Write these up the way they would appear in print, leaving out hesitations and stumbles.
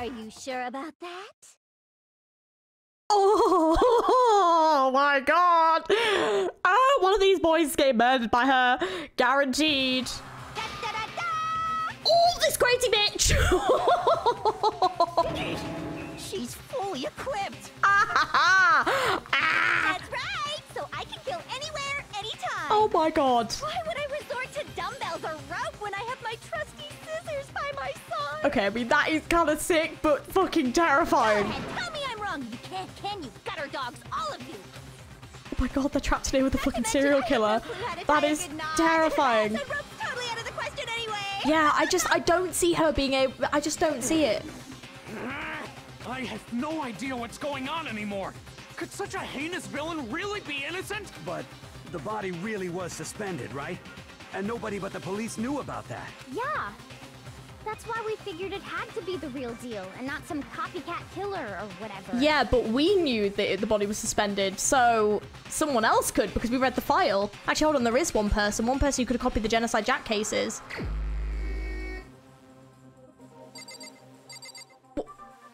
Are you sure about that? Oh my god! Ah, one of these boys is getting murdered by her. Guaranteed. Da, da, da, da! Oh, this crazy bitch! She's fully equipped. Ah. That's right. So I can kill anywhere, anytime. Oh my god. Why would I resort to dumbbells or rope when I have my trusty scissors by my side? Okay, I mean, that is kind of sick, but fucking terrifying. Go ahead, tell me I'm wrong. You can't, can you? Gutter dogs, all of you. Oh my god, they're trapped in here with a fucking serial killer. That is That terrifying. rope's totally out of the question anyway. Yeah, I don't see her being able... I just don't see it. I have no idea what's going on anymore. Could such a heinous villain really be innocent? But the body really was suspended, right? And nobody but the police knew about that. Yeah. That's why we figured it had to be the real deal and not some copycat killer or whatever. Yeah, but we knew that the body was suspended, so someone else could because we read the file. Actually, hold on, there is one person who could have copied the Genocide Jack cases.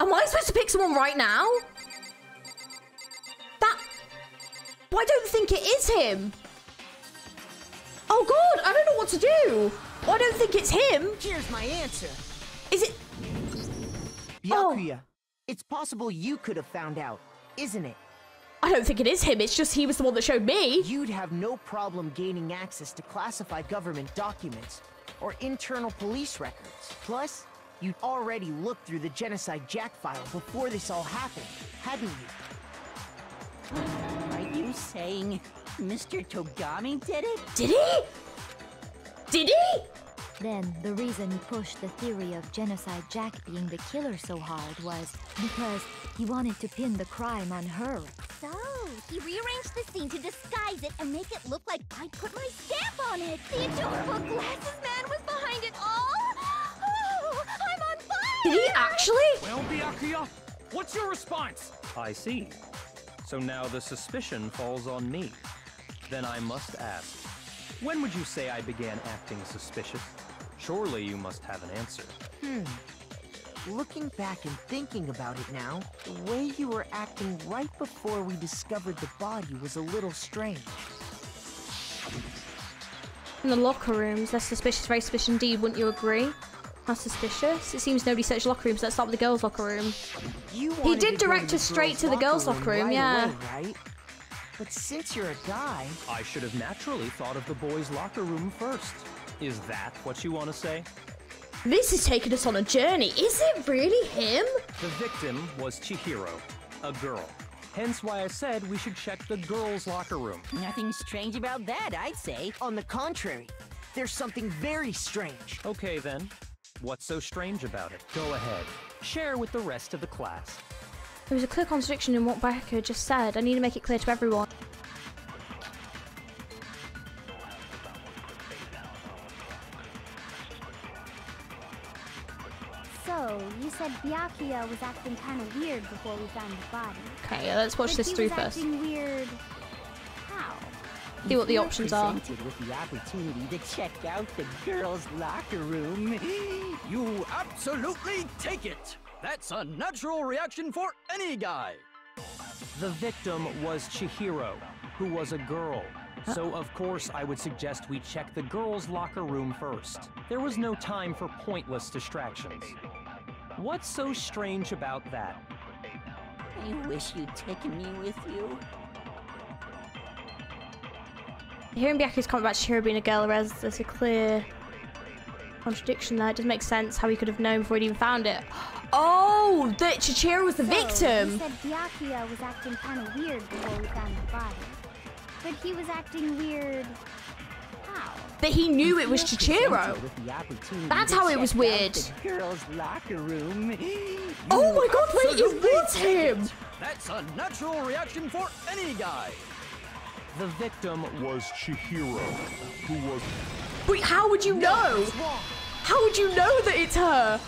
Am I supposed to pick someone right now? Well, I don't think it is him. Oh god, I don't know what to do. Well, I don't think it's him. Here's my answer. Is it? Byakuya, it's possible you could have found out, isn't it? I don't think it is him. It's just he was the one that showed me. You'd have no problem gaining access to classified government documents or internal police records. Plus, you'd already looked through the Genocide Jack file before this all happened, hadn't you? Are you saying Mr. Togami did it? Did he? Did he? Then the reason he pushed the theory of Genocide Jack being the killer so hard was because he wanted to pin the crime on her. So, he rearranged the scene to disguise it and make it look like I put my stamp on it. The adorable glasses man was behind it all. Oh, I'm on fire! Did he actually? Well, Byakuya, what's your response? I see. So now the suspicion falls on me. Then I must ask, when would you say I began acting suspicious? Surely you must have an answer. Looking back and thinking about it now, the way you were acting right before we discovered the body was a little strange. In the locker rooms, that's suspicious, very suspicious indeed, wouldn't you agree? How suspicious? It seems nobody searched locker rooms. Let's start with the girls' locker room. He did direct us straight to the girls' locker room, right yeah. away, right? But since you're a guy... I should have naturally thought of the boys' locker room first. Is that what you want to say? This is taking us on a journey. Is it really him? The victim was Chihiro, a girl. Hence why I said we should check the girls' locker room. Nothing strange about that, I'd say. On the contrary, there's something very strange. Okay then. What's so strange about it? Go ahead. Share with the rest of the class. There was a clear contradiction in what Becker just said. I need to make it clear to everyone. So, you said Byakuya was acting kind of weird before we found the body. Okay, yeah, let's watch this through first. He was acting weird... how? See what the options are. Presented with the opportunity to check out the girls' locker room. You absolutely take it! That's a natural reaction for any guy! The victim was Chihiro, who was a girl. So of course I would suggest we check the girls' locker room first. There was no time for pointless distractions. What's so strange about that? I wish you'd taken me with you. Hearing Byakuya's comment about Chihiro being a girl, there's a clear contradiction there. It doesn't make sense how he could have known before he'd even found it. Oh, that Chihiro was the victim! You said Byakuya was acting kind of weird before we found the body. But he was acting weird... how? That he knew it was Chihiro! That's how it was weird! The girls' locker room. Oh my god, wait, it was him! That's a natural reaction for any guy! The victim was Chihiro, who was... Wait, how would you know? How would you know that it's her?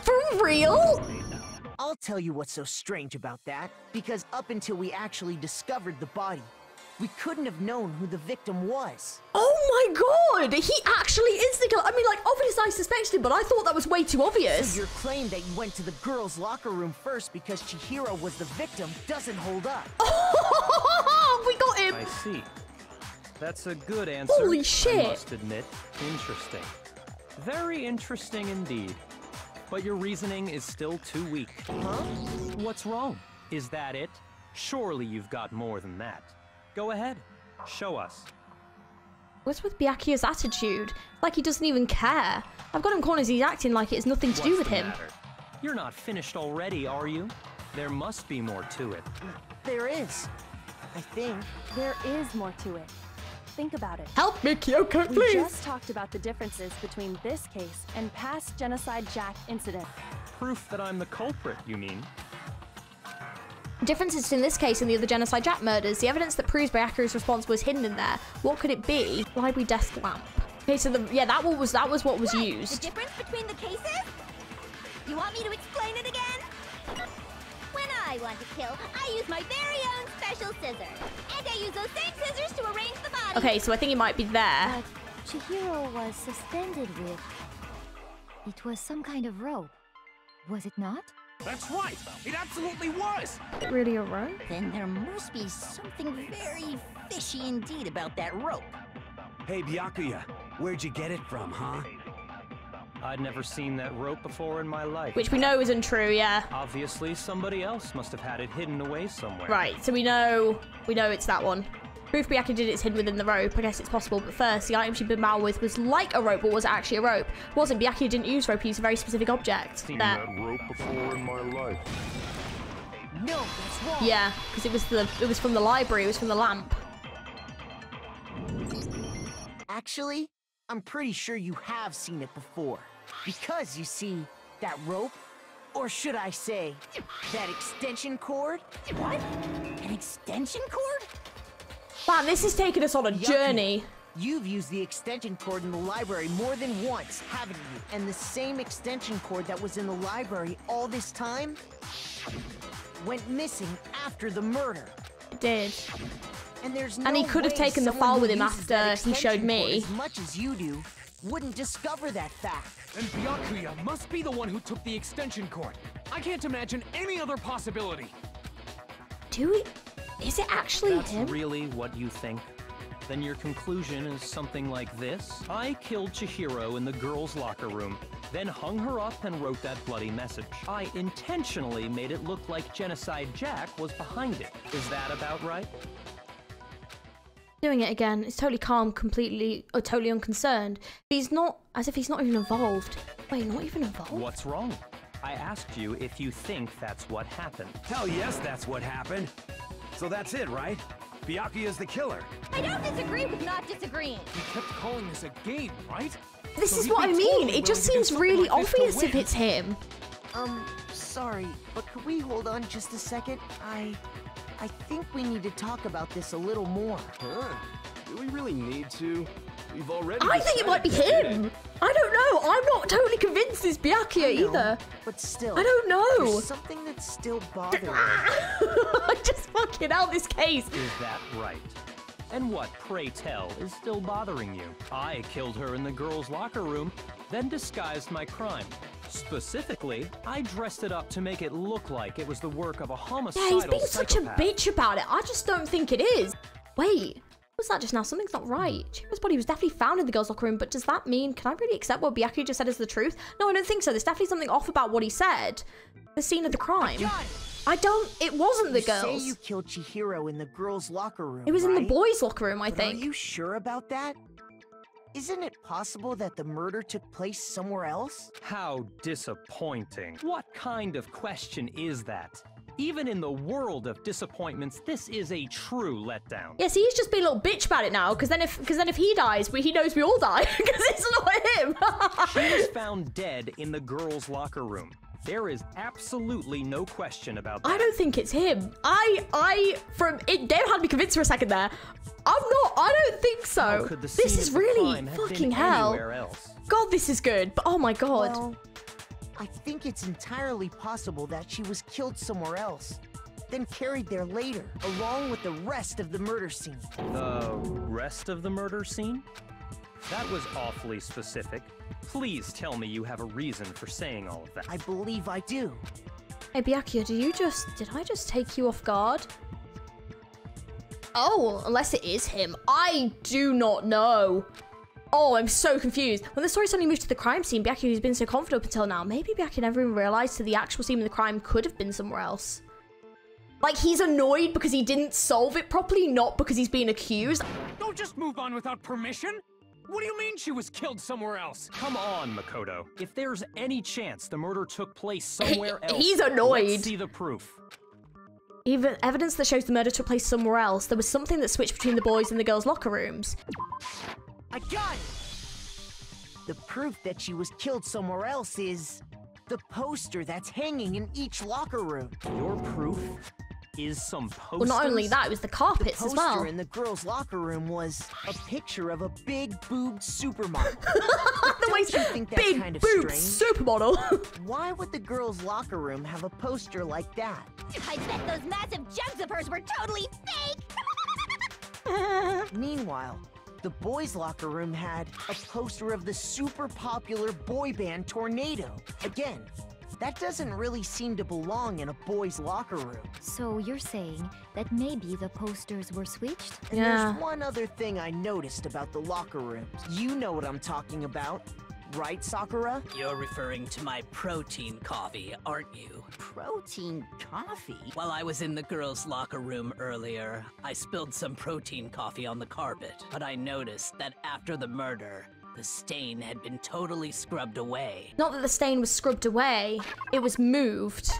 For real? I'll tell you what's so strange about that, because up until we actually discovered the body, We couldn't have known who the victim was. Oh my god! He actually is the killer. I mean, like, obviously I suspected him, but I thought that was way too obvious. So your claim that you went to the girls' locker room first because Chihiro was the victim doesn't hold up. Oh, we got him! I see. That's a good answer. Holy shit! I must admit, interesting. Very interesting indeed. But your reasoning is still too weak. Huh? What's wrong? Is that it? Surely you've got more than that. Go ahead. Show us. What's with Byakuya's attitude? Like he doesn't even care. I've got him cornered, he's acting like it has nothing to do with him. Matter? You're not finished already, are you? There must be more to it. There is. I think. There is more to it. Think about it. Help me, Kyoko, We please! just talked about the differences between this case and past Genocide Jack incident. Proof that I'm the culprit, you mean? Differences in this case and the other Genocide Jack murders. The evidence that proves Byakuya's response was hidden in there. What could it be? Library desk lamp. Okay, so that was what was used. The difference between the cases? You want me to explain it again? When I want to kill, I use my very own special scissors. And I use those same scissors to arrange the body. Okay, so I think it might be there. But Chihiro was suspended with... It was some kind of rope. Was it not? That's right! It absolutely was! Is it really a rope? Then there must be something very fishy indeed about that rope. Hey, Byakuya, where'd you get it from, huh? I'd never seen that rope before in my life. Which we know isn't true, yeah. Obviously, somebody else must have had it hidden away somewhere. Right, so we know it's that one. Proof Byakuya did it's hidden within the rope. I guess it's possible, but first, the item she'd been bound with was like a rope, but was it actually a rope? It wasn't. Byakuya didn't use rope, he used a very specific object. Seen that rope before in my life. No, that's wrong. Yeah, because it was from the library, it was from the lamp. Actually, I'm pretty sure you have seen it before. Because, you see, that rope, or should I say, that extension cord? What? An extension cord? Man, this is taking us on a journey. You've used the extension cord in the library more than once, haven't you? And the same extension cord that was in the library all this time went missing after the murder. It did. And there's no And he could have way taken the someone file who with him uses that after he showed extension cord me. as much as you do wouldn't discover that fact. And Byakuya must be the one who took the extension cord. I can't imagine any other possibility. Is it actually That's him? really what you think? Then your conclusion is something like this? I killed Chihiro in the girls' locker room, then hung her up and wrote that bloody message. I intentionally made it look like Genocide Jack was behind it. Is that about right? Doing it again. It's totally calm, totally unconcerned. He's not, as if he's not even involved. Wait, not even involved? What's wrong? I asked you if you think that's what happened. Hell yes, that's what happened. So that's it, right? Byakuya's the killer. I don't disagree with not disagreeing. He kept calling this a game, right? This So is he'd what be I mean. totally It just willing to do seems something really like this to obvious if win. it's him. Sorry, but could we hold on just a second? I think we need to talk about this a little more. Huh? Do we really need to? We've already I think it might be him. I don't know. I'm not totally convinced it's Byakuya either. But still, I don't know. There's something that's still bothering me. I just fucking out this case. Is that right? And what, pray tell, is still bothering you? I killed her in the girls' locker room, then disguised my crime. Specifically, I dressed it up to make it look like it was the work of a homicidal Yeah, he's being such a psychopath. bitch about it. I just don't think it is. Wait. What's that just now? Something's not right. Chihiro's body was definitely found in the girls' locker room, but does that mean, can I really accept what Byakuya just said is the truth? No, I don't think so. There's definitely something off about what he said. The scene of the crime. It wasn't the You girls. say you killed Chihiro in the girls' locker room, It was in the right? boys' locker room, I But think. Are you sure about that? Isn't it possible that the murder took place somewhere else? How disappointing. What kind of question is that? Even in the world of disappointments, this is a true letdown. Yeah, see, he's just being a little bitch about it now, because then if he dies, he knows we all die, because it's not him. She was found dead in the girls' locker room. There is absolutely no question about that. I don't think it's him. Dave had me convinced for a second there. I don't think so. How could the This scene is of the really crime have fucking been hell. anywhere else? God, this is good, but oh my god. Well, I think it's entirely possible that she was killed somewhere else. then carried there later, along with the rest of the murder scene. The rest of the murder scene? That was awfully specific. Please tell me you have a reason for saying all of that. I believe I do. Hey, Byakuya, did I just take you off guard? Oh, unless it is him. I do not know. Oh, I'm so confused. When the story suddenly moved to the crime scene, Byakuya has been so confident up until now. Maybe Byakuya never even realized that the actual scene of the crime could have been somewhere else. Like, he's annoyed because he didn't solve it properly, not because he's being accused. Don't just move on without permission. What do you mean she was killed somewhere else? Come on, Makoto. If there's any chance the murder took place somewhere else, he's annoyed. Let's see the proof. Even evidence that shows the murder took place somewhere else. There was something that switched between the boys and the girls' locker rooms. I got it! The proof that she was killed somewhere else is the poster that's hanging in each locker room. Your proof is some posters? Well, not only that, it was the carpets the as well. The poster in the girls' locker room was a picture of a big-boobed supermodel. Don't you think that's kind of strange? Supermodel. Why would the girls' locker room have a poster like that? I bet those massive jugs of hers were totally fake! Meanwhile, the boys' locker room had a poster of the super popular boy band Tornado. Again, that doesn't really seem to belong in a boys' locker room. So you're saying that maybe the posters were switched? And there's one other thing I noticed about the locker rooms. You know what I'm talking about, right, Sakura? You're referring to my protein coffee, aren't you? Protein coffee? While I was in the girls' locker room earlier, I spilled some protein coffee on the carpet, but I noticed that after the murder, the stain had been totally scrubbed away. Not that the stain was scrubbed away, it was moved.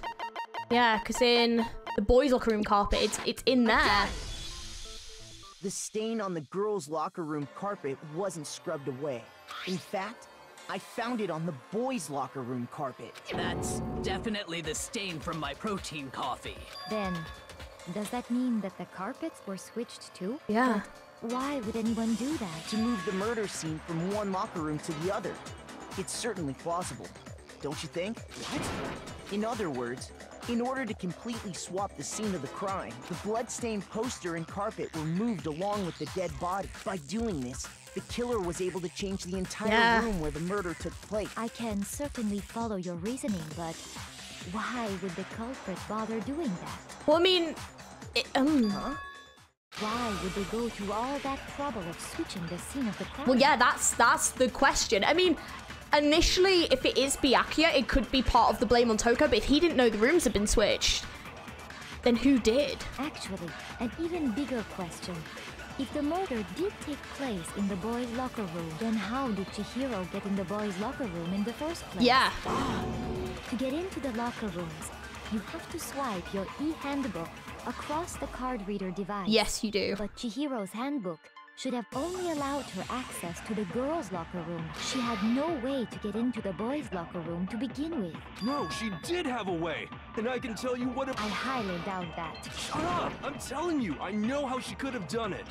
Yeah, because in the boys' locker room carpet, it's in there. The stain on the girls' locker room carpet wasn't scrubbed away. In fact, I found it on the boys' locker room carpet. That's definitely the stain from my protein coffee. Then, does that mean that the carpets were switched too? Yeah. But why would anyone do that? To move the murder scene from one locker room to the other. It's certainly plausible, don't you think? What? In other words, in order to completely swap the scene of the crime, the blood-stained poster and carpet were moved along with the dead body. By doing this, the killer was able to change the entire room where the murder took place. I can certainly follow your reasoning, but why would the culprit bother doing that? Well, I mean, Why would they go through all that trouble of switching the scene of the crime? Well, yeah, that's the question. I mean, initially, if it is Byakuya, it could be part of the blame on Toko, but if he didn't know the rooms had been switched, then who did? Actually, an even bigger question. If the murder did take place in the boys' locker room, then how did Chihiro get in the boys' locker room in the first place? Yeah. To get into the locker rooms, you have to swipe your e-handbook across the card reader device. Yes, you do. But Chihiro's handbook should have only allowed her access to the girls' locker room. She had no way to get into the boys' locker room to begin with. No, she did have a way, and I can tell you what I highly doubt that. Shut up! I'm telling you, I know how she could have done it.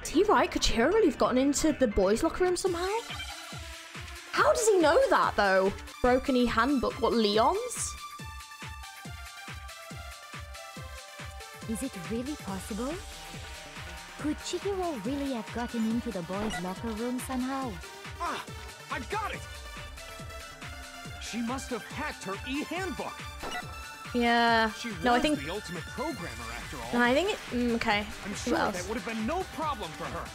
Is he right? Could Chihiro really have gotten into the boys' locker room somehow? How does he know that, though? Broken e-handbook. What, Leon's? Is it really possible? Could Chihiro really have gotten into the boys' locker room somehow? Ah! I've got it! She must have hacked her e-handbook! Yeah. She was No, I think the ultimate programmer after all. No, I think it. Okay. I'm Who sure else? that would have been no problem for her.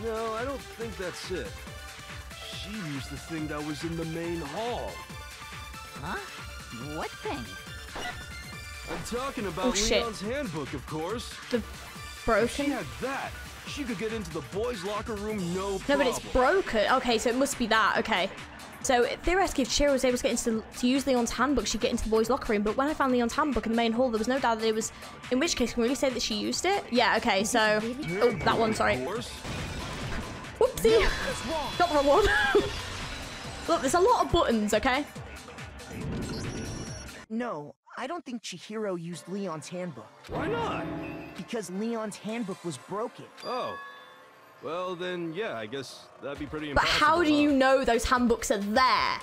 No, I don't think that's it. She used the thing that was in the main hall. Huh? What thing? I'm talking about Leon's handbook, of course. The broken? If she had that, she could get into the boys' locker room no problem. No, but it's broken. Okay, so it must be that. Okay. So theoretically, if Chihiro was able to get to use Leon's handbook, she'd get into the boys' locker room. But when I found Leon's handbook in the main hall, there was no doubt that it was. In which case, can we really say that she used it? Yeah. Okay. So, oh, that one. Sorry. Whoopsie. Got the wrong one. Look, there's a lot of buttons. Okay. No, I don't think Chihiro used Leon's handbook. Why not? Because Leon's handbook was broken. Oh. Well, then, yeah, I guess that'd be pretty But impossible. how do you know those handbooks are there?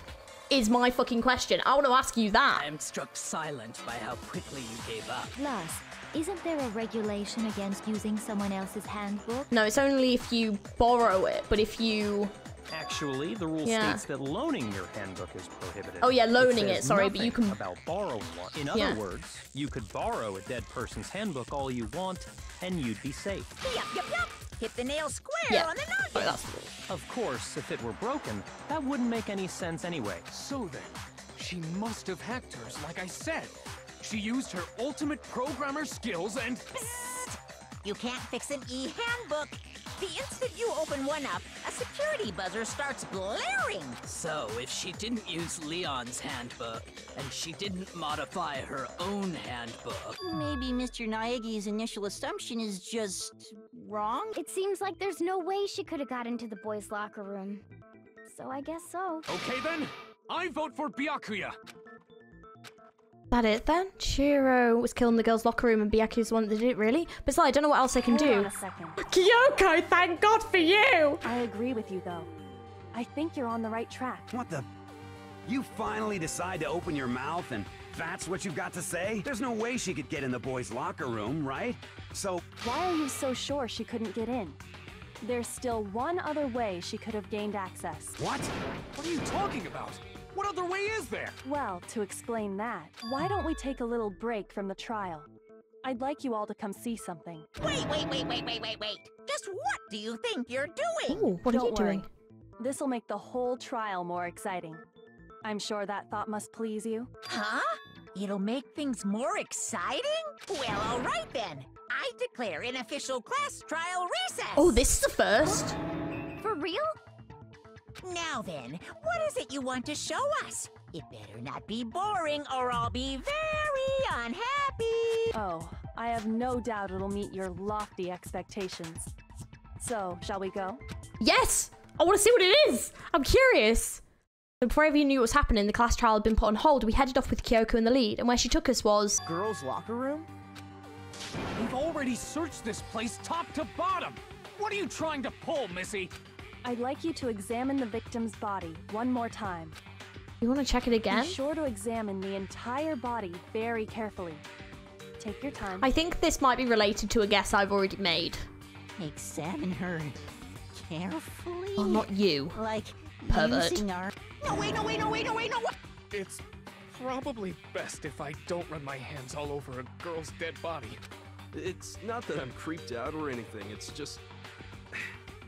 is my fucking question. I want to ask you that. I am struck silent by how quickly you gave up. Plus, isn't there a regulation against using someone else's handbook? No, it's only if you borrow it, but if you... Actually, the rule states that loaning your handbook is prohibited. Oh yeah, loaning it it, sorry, but you can... about borrowing one. In other words, you could borrow a dead person's handbook all you want, and you'd be safe. Yup. Hit the nail square on the noggin. Of course, if it were broken, that wouldn't make any sense anyway. So then, she must have hacked hers, like I said. She used her ultimate programmer skills and... Psst. You can't fix an e-handbook. The instant you open one up, a security buzzer starts blaring. So, if she didn't use Leon's handbook, and she didn't modify her own handbook... Maybe Mr. Naegi's initial assumption is just... wrong? It seems like there's no way she could have got into the boys' locker room. So I guess so. Okay then, I vote for Byakuya. That it then? Chihiro was killed in the girls' locker room and Byakuya's the one that did it, really? But still, I don't know what else I can do. Hold on a second. Kyoko, thank God for you! I agree with you, though. I think you're on the right track. What the? You finally decide to open your mouth and that's what you've got to say? There's no way she could get in the boys' locker room, right? So... Why are you so sure she couldn't get in? There's still one other way she could have gained access. What? What are you talking about? What other way is there? Well, to explain that, why don't we take a little break from the trial? I'd like you all to come see something. Wait. Just what do you think you're doing? Ooh, what are you doing? This'll make the whole trial more exciting. I'm sure that thought must please you. Huh? It'll make things more exciting? Well, all right then. I declare an official class trial recess. Oh, this is the first? For real? Now then, what is it you want to show us? It better not be boring or I'll be very unhappy. Oh, I have no doubt it'll meet your lofty expectations. So, shall we go? Yes! I want to see what it is! I'm curious! But before I even knew what was happening, the class trial had been put on hold. We headed off with Kyoko in the lead, and where she took us was... Girls' locker room? We've already searched this place top to bottom. What are you trying to pull, Missy? I'd like you to examine the victim's body one more time. You want to check it again? Be sure to examine the entire body very carefully. Take your time. I think this might be related to a guess I've already made. Examine her carefully? Oh, not you. Like pervert. using our... No, wait. It's probably best if I don't run my hands all over a girl's dead body. It's not that I'm creeped out or anything, it's just...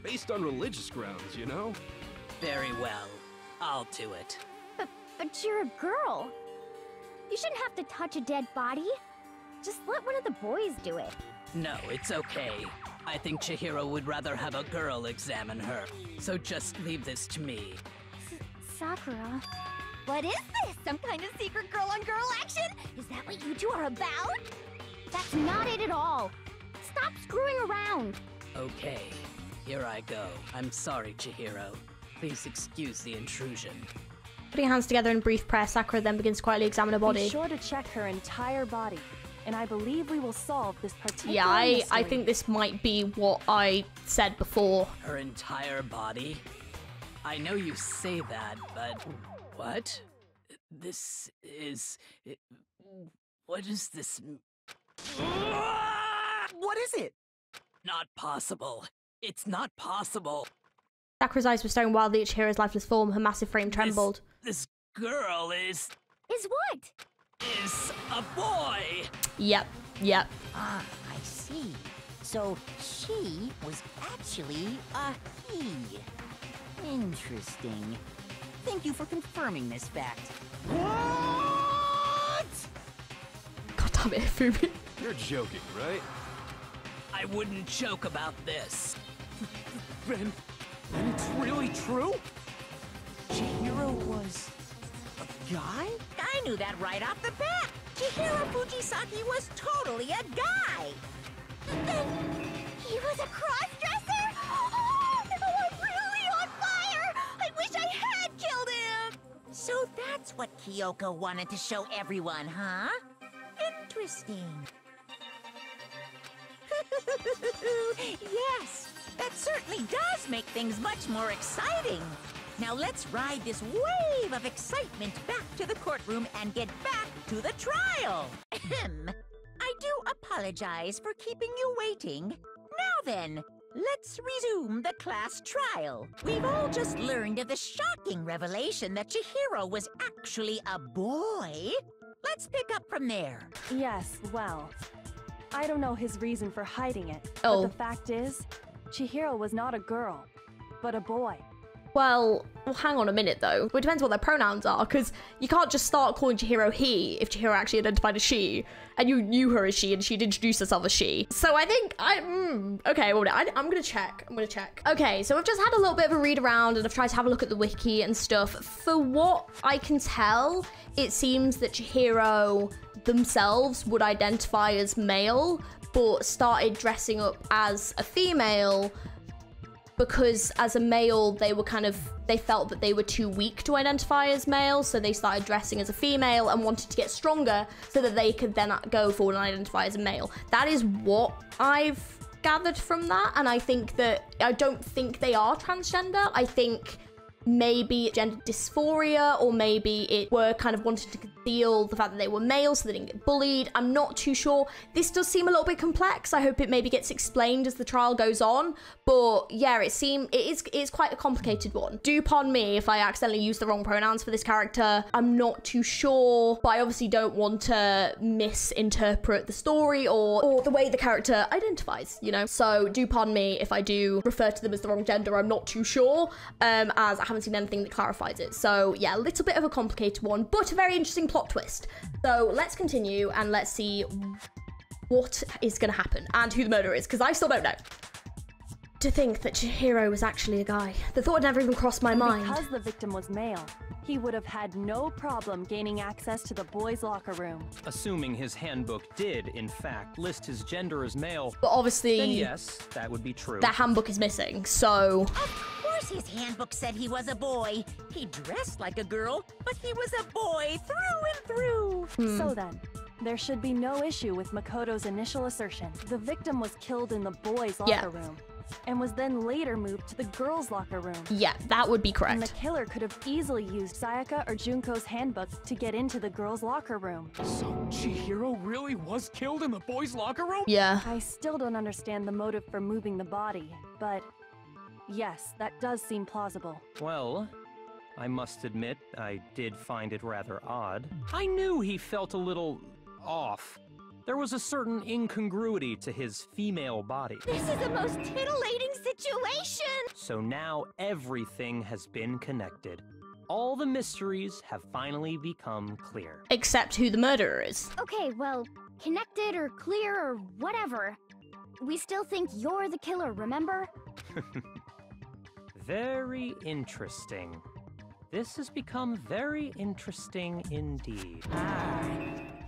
based on religious grounds, you know? Very well. I'll do it. But you're a girl. You shouldn't have to touch a dead body. Just let one of the boys do it. No, it's okay. I think Chihiro would rather have a girl examine her. So just leave this to me. Sakura. What is this? Some kind of secret girl-on-girl action? Is that what you two are about? That's not it at all. Stop screwing around. Okay, here I go. I'm sorry, Chihiro. Please excuse the intrusion. Putting hands together in brief prayer, Sakura then begins to quietly examine her body. Be sure to check her entire body, and I believe we will solve this particular Yeah, I mystery. think this might be what I said before. Her entire body? I know you say that, but... What? This is... What is this... What is it? Not possible. It's not possible. Sakura's eyes were staring wildly at Chihiro's lifeless form. Her massive frame trembled. This girl is what? Is a boy. Yep. Ah, I see. So she was actually a he. Interesting. Thank you for confirming this fact. What? God damn it, Fubi. You're joking, right? I wouldn't joke about this. Then it's really true? Chihiro was a guy? I knew that right off the bat. Chihiro Fujisaki was totally a guy. Then he was a cross-dresser? Oh, I'm really on fire! I wish I had killed him! So that's what Kyoko wanted to show everyone, huh? Interesting. Yes, that certainly does make things much more exciting. Now let's ride this wave of excitement back to the courtroom and get back to the trial. Ahem. I do apologize for keeping you waiting. Now then, let's resume the class trial. We've all just learned of the shocking revelation that Chihiro was actually a boy. Let's pick up from there. Yes, well, I don't know his reason for hiding it. Oh. But the fact is, Chihiro was not a girl, but a boy. Well, hang on a minute though. It depends what their pronouns are, because you can't just start calling Chihiro he if Chihiro actually identified as she, and you knew her as she, and she'd introduced herself as she. So I think okay, well, I'm gonna check. Okay, so I've just had a little bit of a read around, and I've tried to have a look at the wiki and stuff. For what I can tell, it seems that Chihiro themselves would identify as male, but started dressing up as a female because as a male, they felt that they were too weak to identify as male, so they started dressing as a female and wanted to get stronger so that they could then go forward and identify as a male. That is what I've gathered from that, and I don't think they are transgender. I think maybe gender dysphoria, or maybe it were kind of wanted to conceal the fact that they were male so they didn't get bullied. I'm not too sure. This does seem a little bit complex. I hope it maybe gets explained as the trial goes on, but yeah, it is quite a complicated one. Do pardon me if I accidentally use the wrong pronouns for this character. I'm not too sure, but I obviously don't want to misinterpret the story or the way the character identifies, you know? So do pardon me if I do refer to them as the wrong gender. I'm not too sure, as I haven't seen anything that clarifies it. So yeah, a little bit of a complicated one, but a very interesting plot twist. So let's continue and let's see what is going to happen and who the murderer is, because I still don't know. To think that Chihiro was actually a guy. The thought never even crossed my mind. Because the victim was male, he would have had no problem gaining access to the boys' locker room. Assuming his handbook did, in fact, list his gender as male. But obviously, then yes, that would be true. The handbook is missing, so... Of course his handbook said he was a boy. He dressed like a girl, but he was a boy through and through. So then, there should be no issue with Makoto's initial assertion. The victim was killed in the boys' locker room, and was then later moved to the girls' locker room. Yeah, that would be correct. And the killer could have easily used Sayaka or Junko's handbook to get into the girls' locker room. So Chihiro really was killed in the boys' locker room? Yeah. I still don't understand the motive for moving the body, but yes, that does seem plausible. Well, I must admit, I did find it rather odd. I knew he felt a little off. There was a certain incongruity to his female body. This is the most titillating situation! So now everything has been connected. All the mysteries have finally become clear. Except who the murderer is. Okay, well, connected or clear or whatever. We still think you're the killer, remember? Very interesting. This has become very interesting indeed.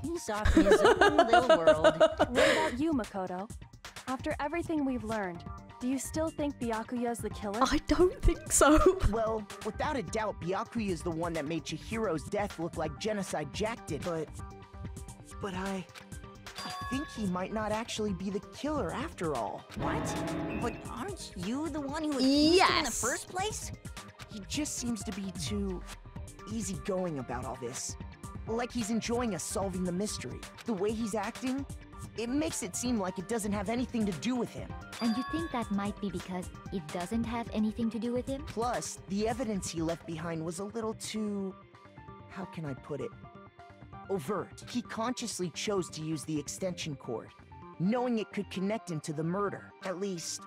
He's off in his own little world. What about you, Makoto? After everything we've learned, do you still think Byakuya's the killer? I don't think so. Well, without a doubt, Byakuya is the one that made Chihiro's death look like Genocide Jack did, but I think he might not actually be the killer after all. What? But aren't you the one who accused him in the first place? He just seems to be too easygoing about all this. Like he's enjoying us solving the mystery. The way he's acting, it makes it seem like it doesn't have anything to do with him. And you think that might be because it doesn't have anything to do with him? Plus, the evidence he left behind was a little too... how can I put it? Overt. He consciously chose to use the extension cord, knowing it could connect him to the murder. At least,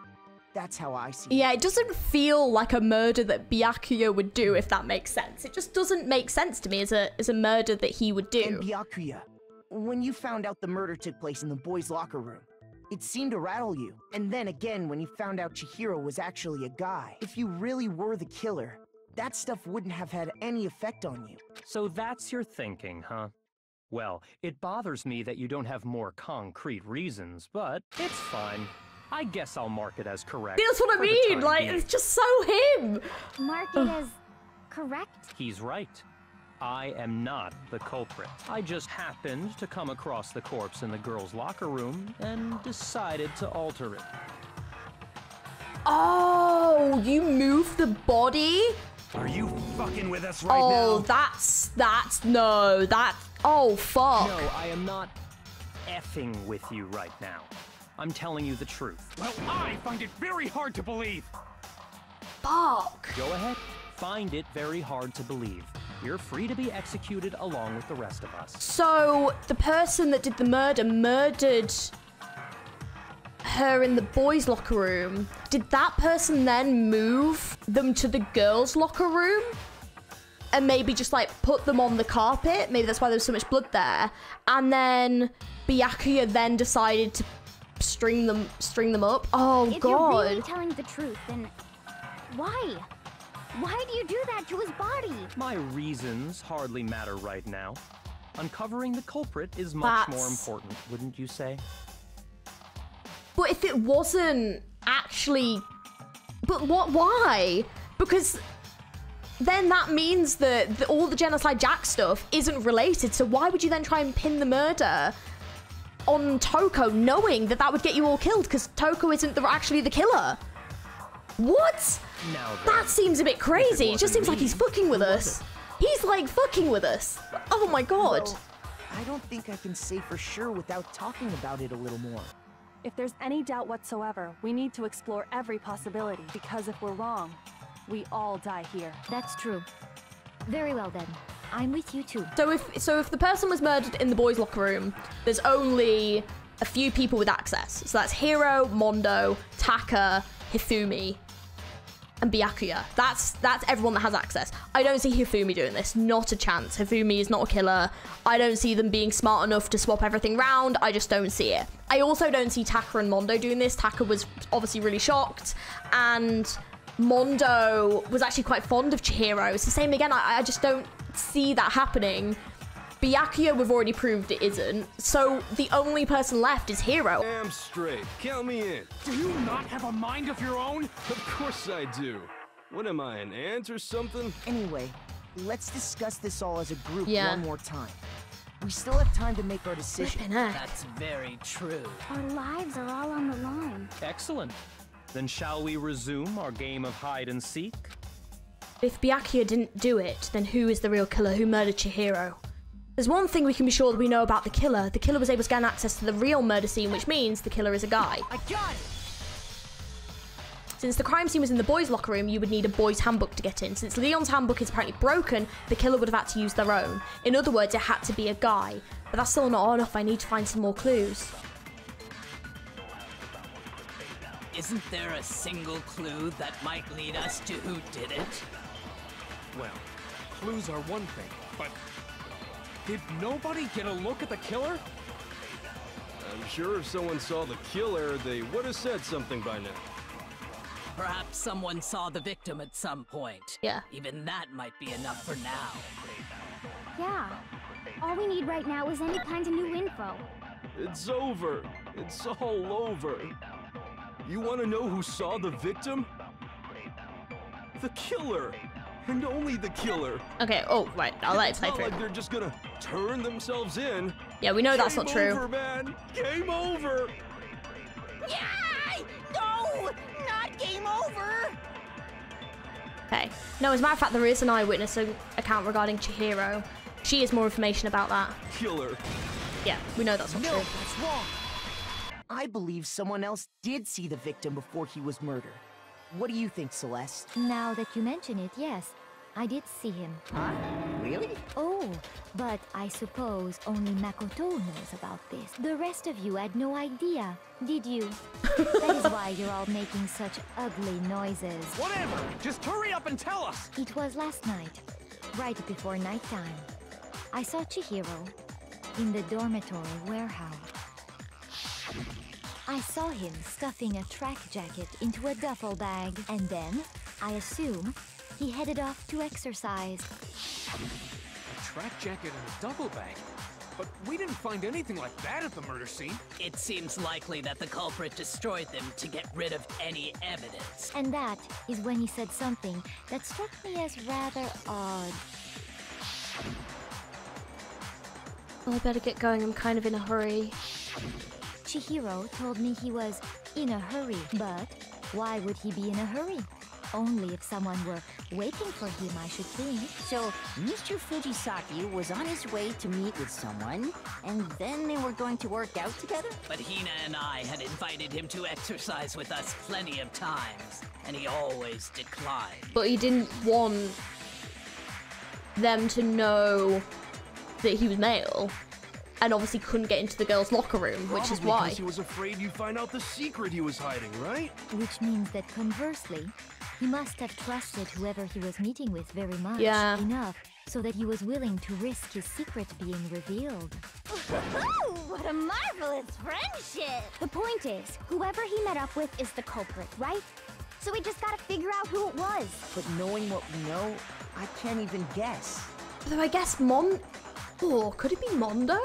that's how I see it. Yeah, it doesn't feel like a murder that Byakuya would do, if that makes sense. It just doesn't make sense to me as a murder that he would do. And Byakuya, when you found out the murder took place in the boys' locker room, it seemed to rattle you. And then again, when you found out Chihiro was actually a guy, if you really were the killer, that stuff wouldn't have had any effect on you. So that's your thinking, huh? Well, it bothers me that you don't have more concrete reasons, but it's fine. I guess I'll mark it as correct. That's what I mean, like, it's just so him! Mark it as correct? He's right. I am not the culprit. I just happened to come across the corpse in the girls' locker room and decided to alter it. Oh, you moved the body Are you fucking with us right now? Oh, oh, fuck. No, I am not effing with you right now. I'm telling you the truth. Well, I find it very hard to believe. Fuck. Go ahead. Find it very hard to believe. You're free to be executed along with the rest of us. So, the person that did the murder murdered her in the boys' locker room. Did that person then move them to the girls' locker room? And maybe just, like, put them on the carpet? Maybe that's why there's so much blood there. And then Byakuya then decided to string them up. Oh, if God. If you're really telling the truth, then why? Why do you do that to his body? My reasons hardly matter right now. Uncovering the culprit is much more important, wouldn't you say? But if it wasn't actually... But what? Why? Because then that means that all the Genocide Jack stuff isn't related. So why would you then try and pin the murder on Toko, knowing that that would get you all killed? Because Toko isn't actually the killer. What? That seems a bit crazy. It just seems like he's fucking with us. He's like fucking with us. Oh my God. Well, I don't think I can say for sure without talking about it a little more. If there's any doubt whatsoever, we need to explore every possibility, because if we're wrong, we all die here. That's true. Very well then. I'm with you too. So if the person was murdered in the boys' locker room, there's only a few people with access. So that's Hiro, Mondo, Taka, Hifumi, and Byakuya. That's everyone that has access. I don't see Hifumi doing this. Not a chance. Hifumi is not a killer. I don't see them being smart enough to swap everything round. I just don't see it. I also don't see Taka and Mondo doing this. Taka was obviously really shocked, and Mondo was actually quite fond of Chihiro. It's the same again. I just don't see that happening. Byakuya, we've already proved it isn't. So the only person left is Hiro. Damn straight. Count me in. Do you not have a mind of your own? Of course I do. What am I, an ant or something? Anyway, let's discuss this all as a group Yeah. one more time. We still have time to make our decision. That's very true. Our lives are all on the line. Excellent. Then shall we resume our game of hide and seek? If Byakuya didn't do it, then who is the real killer? Who murdered Chihiro? There's one thing we can be sure that we know about the killer. The killer was able to gain access to the real murder scene, which means the killer is a guy. I got it! Since the crime scene was in the boys' locker room, you would need a boys' handbook to get in. Since Leon's handbook is apparently broken, the killer would have had to use their own. In other words, it had to be a guy. But that's still not enough. I need to find some more clues. Isn't there a single clue that might lead us to who did it? Well, clues are one thing, but did nobody get a look at the killer? I'm sure if someone saw the killer, they would have said something by now. Perhaps someone saw the victim at some point. Yeah. Even that might be enough for now. Yeah. All we need right now is any kind of new info. It's over. It's all over. You want to know who saw the victim? The killer. And only the killer. Okay, oh, right. I'll let it play It's through. not like they're just gonna turn themselves in. Yeah, we know that's not true. Game over, man. Game over. Yay! No! Not game over! Okay. No, as a matter of fact, there is an eyewitness account regarding Chihiro. She has more information about that. Killer. Yeah, we know that's not No, true. that's wrong. I believe someone else did see the victim before he was murdered. What do you think, Celeste? Now that you mention it, yes. I did see him. Huh? Really? Oh, but I suppose only Makoto knows about this. The rest of you had no idea, did you? That is why you're all making such ugly noises. Whatever! Just hurry up and tell us! It was last night, right before nighttime. I saw Chihiro in the dormitory warehouse. I saw him stuffing a track jacket into a duffel bag, and then, I assume, he headed off to exercise. A track jacket and a duffel bag? But we didn't find anything like that at the murder scene. It seems likely that the culprit destroyed them to get rid of any evidence. And that is when he said something that struck me as rather odd. Well, I better get going. I'm kind of in a hurry. Chihiro told me he was in a hurry, but why would he be in a hurry? Only if someone were waiting for him, I should think. So, Mr. Fujisaki was on his way to meet with someone, and then they were going to work out together? But Hina and I had invited him to exercise with us plenty of times, and he always declined. But he didn't want them to know that he was male, and obviously couldn't get into the girls' locker room, which is why. Because he was afraid you'd find out the secret he was hiding, right? Which means that conversely, he must have trusted whoever he was meeting with very much. Yeah. Enough so that he was willing to risk his secret being revealed. Ooh, what a marvelous friendship! The point is, whoever he met up with is the culprit, right? So we just gotta figure out who it was. But knowing what we know, I can't even guess. Though I guess Oh, could it be Mondo?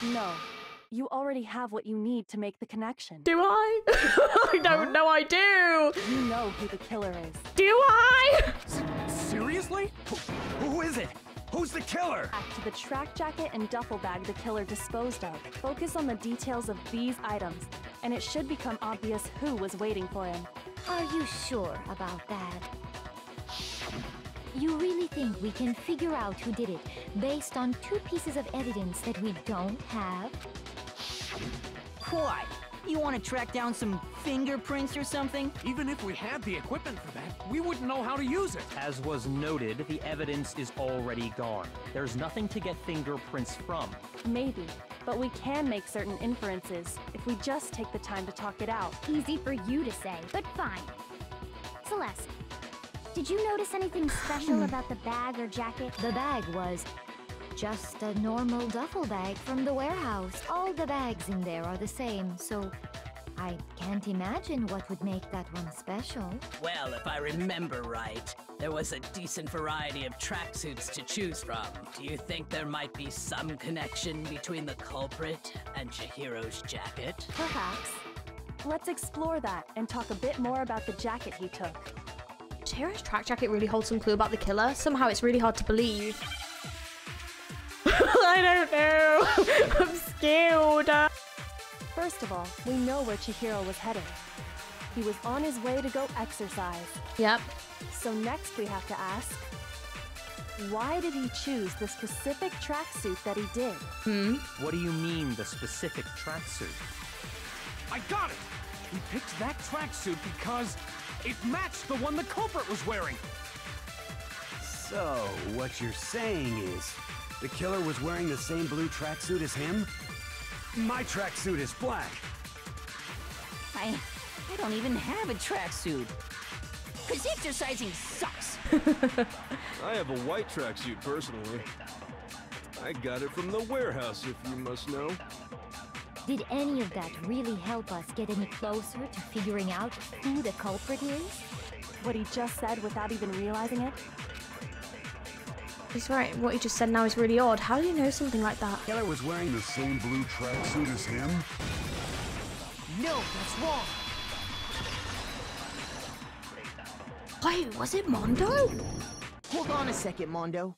No. You already have what you need to make the connection. Do I? I don't know I do! You know who the killer is. Do I? Seriously? Who is it? Who's the killer? Back to the track jacket and duffel bag the killer disposed of. Focus on the details of these items, and it should become obvious who was waiting for him. Are you sure about that? You really think we can figure out who did it based on 2 pieces of evidence that we don't have? What? You want to track down some fingerprints or something? Even if we had the equipment for that, we wouldn't know how to use it. As was noted, the evidence is already gone. There's nothing to get fingerprints from. Maybe, but we can make certain inferences if we just take the time to talk it out. Easy for you to say, but fine. Celeste, did you notice anything special about the bag or jacket? The bag was just a normal duffel bag from the warehouse. All the bags in there are the same, so I can't imagine what would make that one special. Well, if I remember right, there was a decent variety of tracksuits to choose from. Do you think there might be some connection between the culprit and Chihiro's jacket? Perhaps. Let's explore that and talk a bit more about the jacket he took. Chihiro's track jacket really holds some clue about the killer. Somehow it's really hard to believe. I don't know. I'm scared. First of all, we know where Chihiro was headed. He was on his way to go exercise. Yep. So next we have to ask, why did he choose the specific tracksuit that he did? What do you mean, the specific tracksuit? I got it! He picked that tracksuit because it matched the one the culprit was wearing. So, what you're saying is, the killer was wearing the same blue tracksuit as him? My tracksuit is black. I don't even have a tracksuit. 'Cause exercising sucks. I have a white tracksuit, personally. I got it from the warehouse, if you must know. Did any of that really help us get any closer to figuring out who the culprit is? What he just said without even realizing it? He's right. What he just said now is really odd. How do you know something like that? The killer was wearing the same blue tracksuit as him? No, that's wrong. Wait, was it Mondo? Hold on a second, Mondo.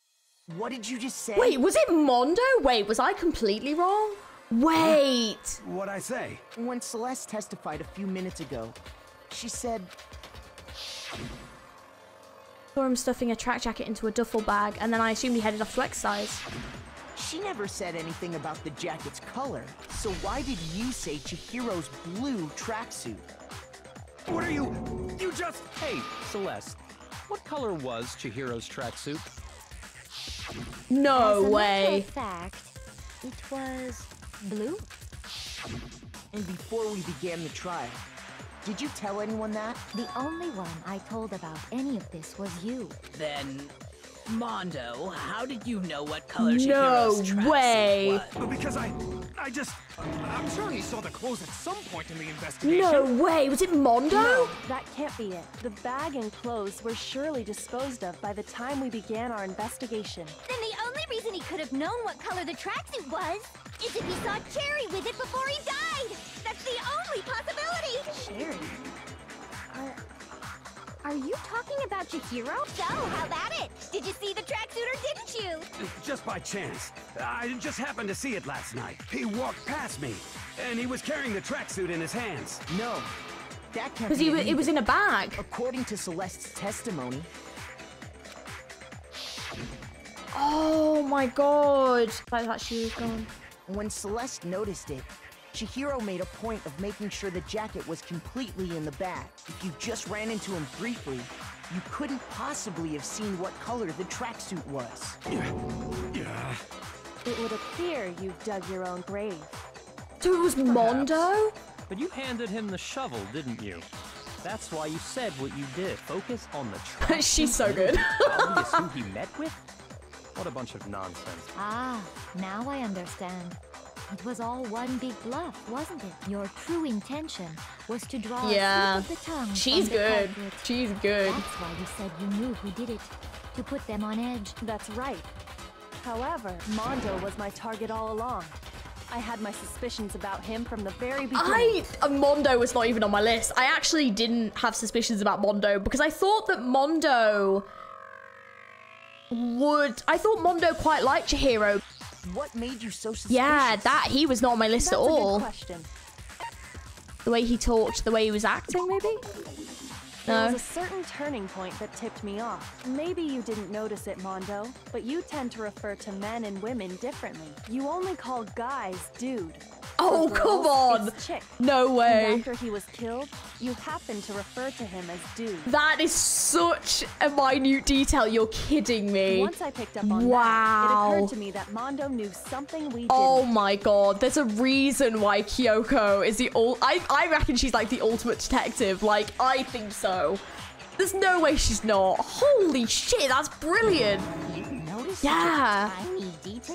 What did you just say? Wait, was it Mondo? Wait, was I completely wrong? Wait! What'd I say? When Celeste testified a few minutes ago, she said... Saw him stuffing a track jacket into a duffel bag, and then I assumed he headed off to exercise. She never said anything about the jacket's color, so why did you say Chihiro's blue tracksuit? What are you... You just... Hey, Celeste, what color was Chihiro's tracksuit? No As a way. matter of fact, it was blue. And before we began the trial, did you tell anyone that? The only one I told about any of this was you. Then, Mondo, how did you know what color No Chihiro's tracksuit way. was? Because I'm sure he saw the clothes at some point in the investigation. No way. Was it Mondo? No, that can't be it. The bag and clothes were surely disposed of by the time we began our investigation. Then the only reason he could have known what color the tracksuit was is if he saw Cherry with it before he died. That's the only possibility. Cherry? Are you talking about Chihiro? So, how about it? Did you see the tracksuit or didn't you? Just by chance. I just happened to see it last night. He walked past me, and he was carrying the tracksuit in his hands. No, that can't Because be it was in a bag. According to Celeste's testimony, Oh my god. Like that shoe was gone. When Celeste noticed it, Chihiro made a point of making sure the jacket was completely in the bag. If you just ran into him briefly, you couldn't possibly have seen what color the tracksuit was. It would appear you've dug your own grave. So it was Mondo? But you handed him the shovel, didn't you? That's why you said what you did. Focus on the track. She's so good. Obvious who he met with? What a bunch of nonsense. Ah, now I understand. It was all one big bluff, wasn't it? Your true intention was to draw a slip of the tongue. She's from the good. culprit. She's good. That's why you said you knew who did it. To put them on edge. That's right. However, Mondo was my target all along. I had my suspicions about him from the very beginning. Mondo was not even on my list. I actually didn't have suspicions about Mondo because I thought that Mondo I thought Mondo quite liked Chihiro. What made you so suspicious? Yeah, he was not on my list at all. That's a good question. The way he talked, the way he was acting, maybe? There was a certain turning point that tipped me off. Maybe you didn't notice it, Mondo, but you tend to refer to men and women differently. You only call guys dude. Oh, For come girls, on. it's chick. No way. And after he was killed, you happened to refer to him as dude. That is such a minute detail. You're kidding me. Once I picked up on that, it occurred to me that Mondo knew something we didn't. Oh my god, there's a reason why Kyoko is the I reckon she's like the ultimate detective. Like, I think so. There's no way she's not. Holy shit, that's brilliant. Yeah.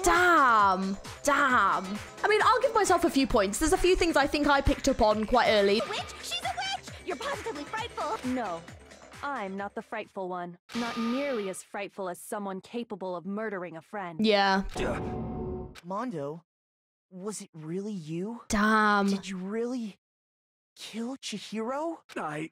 Damn. I mean, I'll give myself a few points. There's a few things I think I picked up on quite early. Witch? She's a witch! You're positively frightful. No, I'm not the frightful one. Not nearly as frightful as someone capable of murdering a friend. Yeah. Mondo, was it really you? Damn. Did you really kill Chihiro? I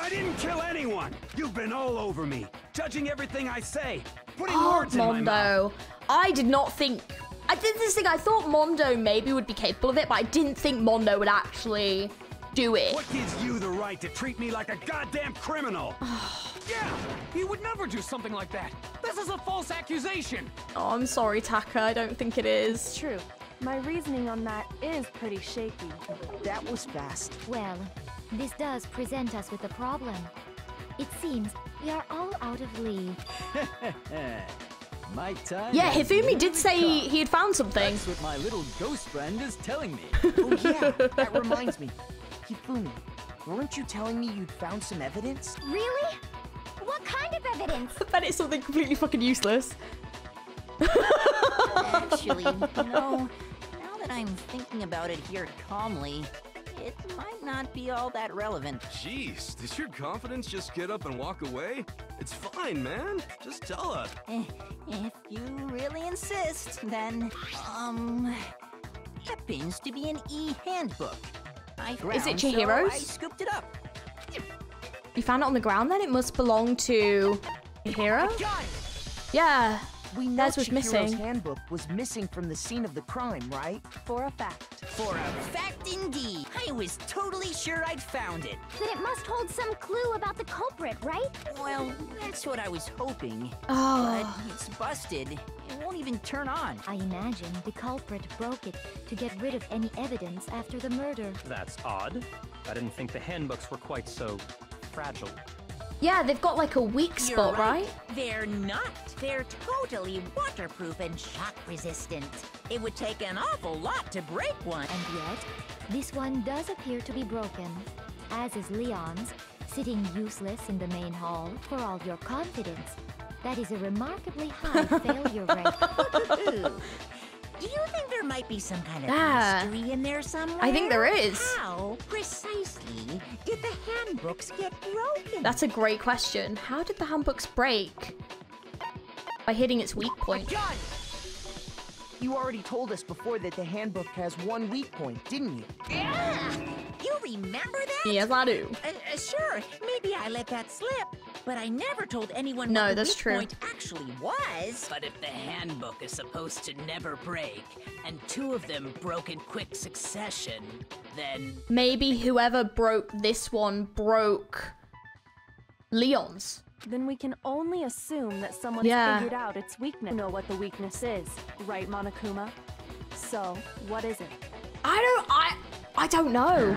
didn't kill anyone! You've been all over me, judging everything I say, putting words in my mouth. I did not think... I did this thing, I thought Mondo maybe would be capable of it, but I didn't think Mondo would actually do it. What gives you the right to treat me like a goddamn criminal? Yeah, he would never do something like that. This is a false accusation. Oh, I'm sorry, Taka, I don't think it is. It's true. My reasoning on that is pretty shaky. That was fast. Well, this does present us with a problem. It seems we are all out of leave. My time. Yeah, Hifumi did say he had found something. That's what my little ghost friend is telling me. Oh yeah, that reminds me. Hifumi, weren't you telling me you'd found some evidence? Really? What kind of evidence? I bet it's something completely fucking useless. Actually, now that I'm thinking about it here calmly, it might not be all that relevant. Jeez, did your confidence just get up and walk away? It's fine, man. Just tell us. If you really insist, then, happens to be an e-handbook. Is it Chihiro's? So I scooped it up. You found it on the ground then? It must belong to Chihiro? Yeah. We know Theirs was Chihiro's missing. handbook was missing from the scene of the crime, right? For a fact. For a fact indeed. I was totally sure I'd found it. Then it must hold some clue about the culprit, right? Well, that's what I was hoping. Oh. But it's busted. It won't even turn on. I imagine the culprit broke it to get rid of any evidence after the murder. That's odd. I didn't think the handbooks were quite so fragile. Yeah, they've got like a weak spot, You're right? They're not. They're totally waterproof and shock resistant. It would take an awful lot to break one. And yet, this one does appear to be broken, as is Leon's, sitting useless in the main hall for all your confidence. That is a remarkably high failure rate. Do you think there might be some kind of mystery in there somewhere? I think there is. How precisely did the handbooks get broken? That's a great question. How did the handbooks break? By hitting its weak point. You already told us before that the handbook has one weak point, didn't you? Yeah! You remember that? Yes, I do. Sure, maybe I let that slip, but I never told anyone No, what the that's weak true. point actually was. But if the handbook is supposed to never break, and two of them broke in quick succession, then... Maybe whoever broke this one broke Leon's. Then we can only assume that someone's figured out its weakness. You know what the weakness is, right, Monokuma? So, what is it? I don't know.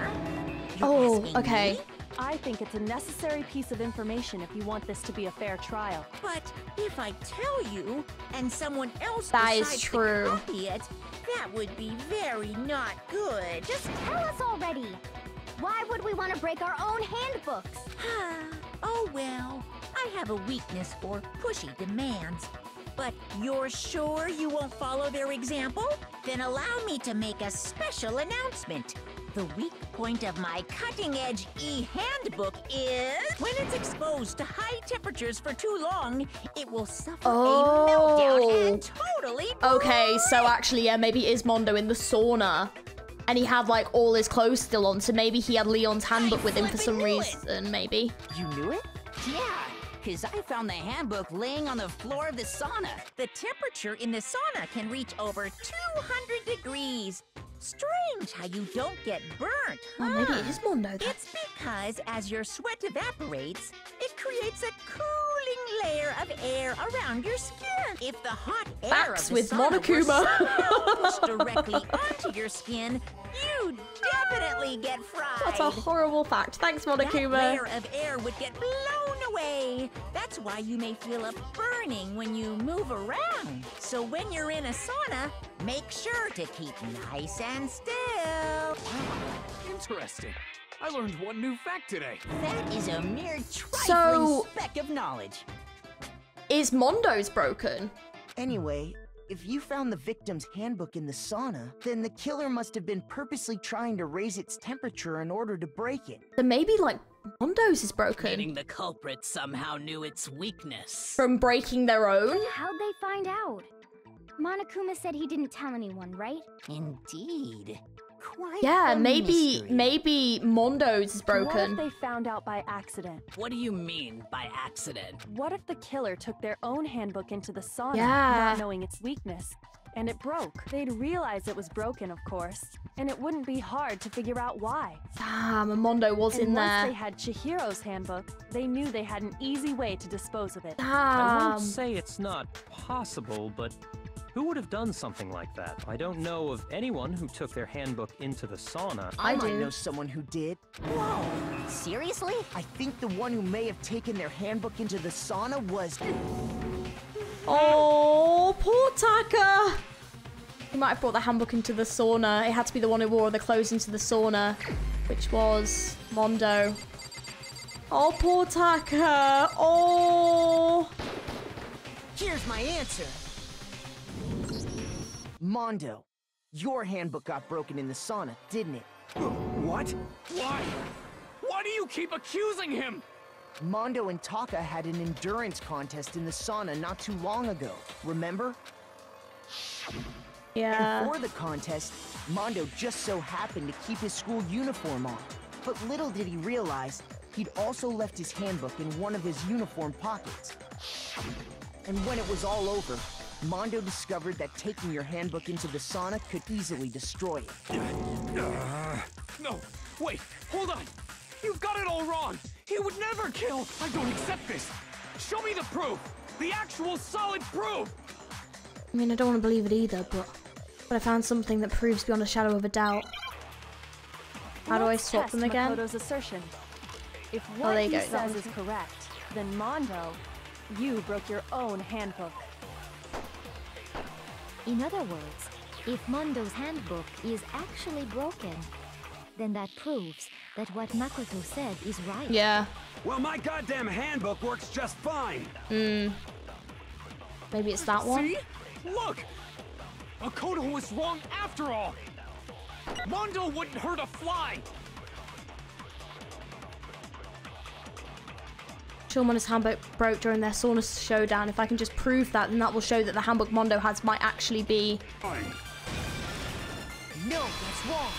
Oh, okay. I think it's a necessary piece of information if you want this to be a fair trial. But if I tell you, and someone else That is decides true. to copy it, that would be very not good. Just tell us already. Why would we want to break our own handbooks? Oh well, I have a weakness for pushy demands. But you're sure you won't follow their example? Then allow me to make a special announcement. The weak point of my cutting-edge e-handbook is when it's exposed to high temperatures for too long, it will suffer a meltdown and totally Okay, so actually, yeah, maybe it is Mondo in the sauna. And he had, like, all his clothes still on, so maybe he had Leon's handbook with him for some reason, maybe. You knew it? Yeah, because I found the handbook laying on the floor of the sauna. The temperature in the sauna can reach over 200 degrees. Strange how you don't get burnt, huh? Oh, maybe it is Mondo then. It's because as your sweat evaporates, it creates a cooling layer of air around your skin. If the hot air Facts of the with sauna Monokuma. were pushed directly onto your skin, you'd definitely get fried. That's a horrible fact. Thanks, That Monokuma. layer of air would get blown away. That's why you may feel a burning when you move around. So when you're in a sauna, make sure to keep nice and still. Interesting. I learned one new fact today. That is a mere trifling So- speck of knowledge. Is Mondo's broken? Anyway, if you found the victim's handbook in the sauna, then the killer must have been purposely trying to raise its temperature in order to break it. Then maybe, like, Mondo's is broken. Meaning the culprit somehow knew its weakness. From breaking their own? How'd they find out? Monokuma said he didn't tell anyone, right? Indeed. Quite Yeah, the maybe mystery. Mondo's is What if broken. they found out by accident? What do you mean by accident? What if the killer took their own handbook into the sauna, Yeah. not knowing its weakness, and it broke? They'd realize it was broken, of course, and it wouldn't be hard to figure out why. Damn, and Mondo was And in once there. they had Chihiro's handbook, they knew they had an easy way to dispose of it. I won't Damn. say it's not possible, but who would have done something like that? I don't know of anyone who took their handbook into the sauna. I might do. know someone who did. Whoa, seriously? I think the one who may have taken their handbook into the sauna was... Oh, poor Taka. He might have brought the handbook into the sauna. It had to be the one who wore the clothes into the sauna, which was Mondo. Oh, poor Taka. Oh. Here's my answer. Mondo, your handbook got broken in the sauna, didn't it? What? Why? Why do you keep accusing him? Mondo and Taka had an endurance contest in the sauna not too long ago, remember? Yeah. And for the contest, Mondo just so happened to keep his school uniform on. But little did he realize, he'd also left his handbook in one of his uniform pockets. And when it was all over, Mondo discovered that taking your handbook into the sauna could easily destroy it. No, wait, hold on. You've got it all wrong. He would never kill. I don't accept this. Show me the proof. The actual solid proof. I mean, I don't want to believe it either, but I found something that proves beyond a shadow of a doubt. How do I Let's swap test them again? Makoto's assertion. If Oh, what there you he go. says is correct, then Mondo, you broke your own handbook. In other words, if Mondo's handbook is actually broken, then that proves that what Makoto said is right. Yeah. Well, my goddamn handbook works just fine. Maybe it's that one. See? Look! Makoto was wrong after all. Mondo wouldn't hurt a fly. Shulman's handbook broke during their sauna showdown. If I can just prove that, then that will show that the handbook Mondo has might actually be... No, that's wrong.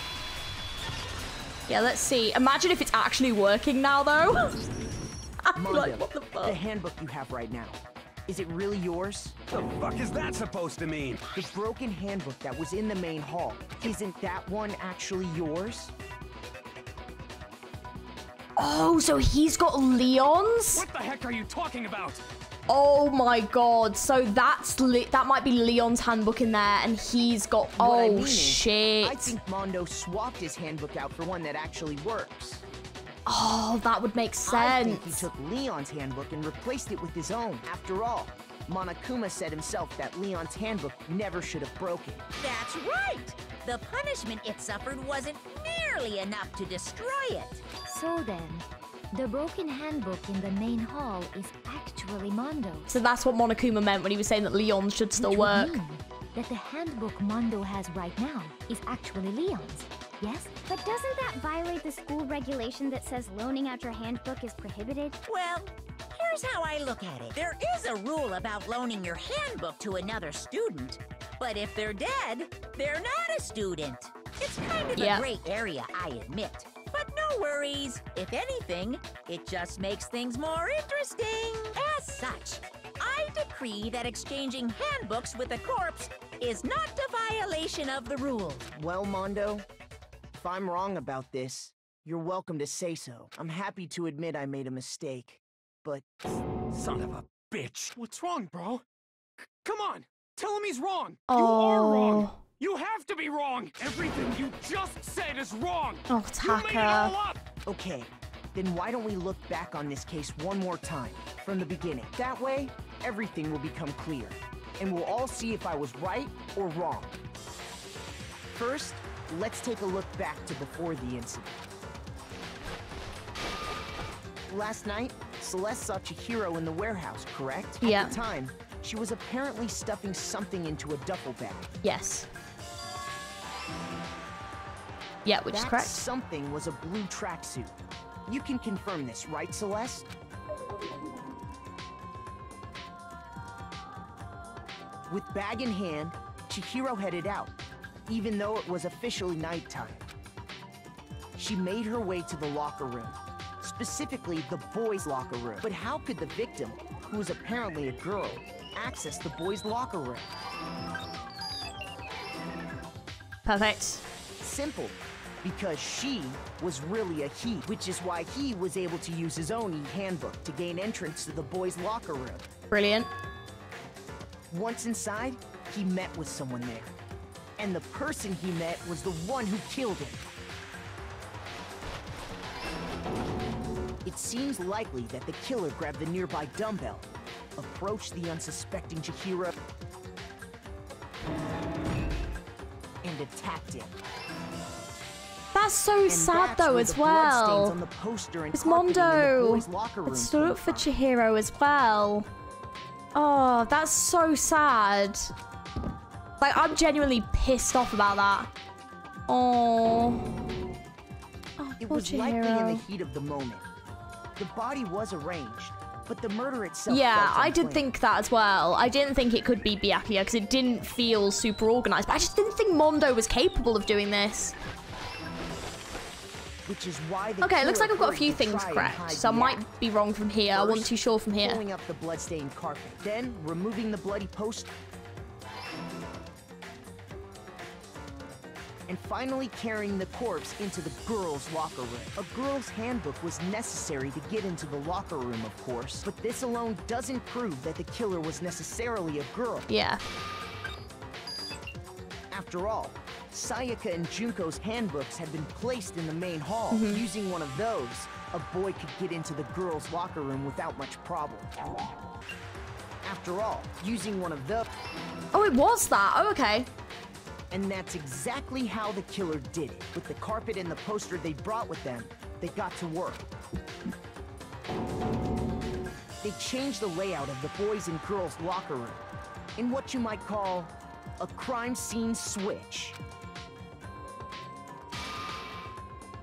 Yeah, let's see. Imagine if it's actually working now, though. I'm Mondo, like, what the fuck? the handbook you have right now, is it really yours? The fuck is that supposed to mean? The broken handbook that was in the main hall, isn't that one actually yours? Oh, so he's got Leon's? What the heck are you talking about? Oh my god. So that might be Leon's handbook in there, and he's got... What I Oh, mean is, shit. I think Mondo swapped his handbook out for one that actually works. Oh, that would make I think he sense. took Leon's handbook and replaced it with his own. After all, Monokuma said himself that Leon's handbook never should have broken. That's right! The punishment it suffered wasn't nearly enough to destroy it. So then, the broken handbook in the main hall is actually Mondo. So that's what Monokuma meant when he was saying that Leon's should still Which would work. mean that the handbook Mondo has right now is actually Leon's. Yes? But doesn't that violate the school regulation that says loaning out your handbook is prohibited? Well, here's how I look at it. There is a rule about loaning your handbook to another student, but if they're dead, they're not a student. It's kind of a gray area, I admit. But no worries. If anything, it just makes things more interesting. As such, I decree that exchanging handbooks with a corpse is not a violation of the rules. Well, Mondo, if I'm wrong about this, you're welcome to say so. I'm happy to admit I made a mistake, but... Son of a bitch. What's wrong, bro? Come on. Tell him he's wrong. Oh. You are wrong. You have to be wrong. Everything you just said is wrong. Oh, You made it all Taka. up. Okay, then why don't we look back on this case one more time, from the beginning. That way, everything will become clear, and we'll all see if I was right or wrong. First, let's take a look back to before the incident. Last night, Celeste saw Chihiro in the warehouse, correct? Yeah. At the time, she was apparently stuffing something into a duffel bag. Yes. Yeah, which is That correct. something was a blue tracksuit. You can confirm this, right, Celeste? With bag in hand, Chihiro headed out, even though it was officially nighttime. She made her way to the locker room, specifically the boys' locker room. But how could the victim, who was apparently a girl, access the boys' locker room? Perfect. Simple. Because she was really a he, which is why he was able to use his own e-handbook to gain entrance to the boys' locker room. Brilliant. Once inside, he met with someone there. And the person he met was the one who killed him. It seems likely that the killer grabbed the nearby dumbbell, approached the unsuspecting Chihiro, and attacked him. That's so sad though as well. It's Mondo. It stood up for Chihiro as well. Oh, that's so sad. Like, I'm genuinely pissed off about that. Oh. Oh, It poor was likely in the Chihiro. heat of the moment. The body was arranged, but the murder itself Yeah, felt I did unplanned. think that as well. I didn't think it could be Byakuya because it didn't feel super organized. But I just didn't think Mondo was capable of doing this. Which is why the Okay, it looks like killer I've got a hurried few to things try and correct. hide So I the might act. be wrong from here. I wasn't First, too sure from here. pulling up the bloodstained carpet, then removing the bloody poster, and finally carrying the corpse into the girls' locker room. A girl's handbook was necessary to get into the locker room, of course, but this alone doesn't prove that the killer was necessarily a girl. Yeah. After all, Sayaka and Junko's handbooks had been placed in the main hall. Using one of those, a boy could get into the girls' locker room without much problem. After all, using one of those... Oh, it was that. Oh, okay. And that's exactly how the killer did it. With the carpet and the poster they brought with them, they got to work. They changed the layout of the boys' and girls' locker room in what you might call a crime scene switch.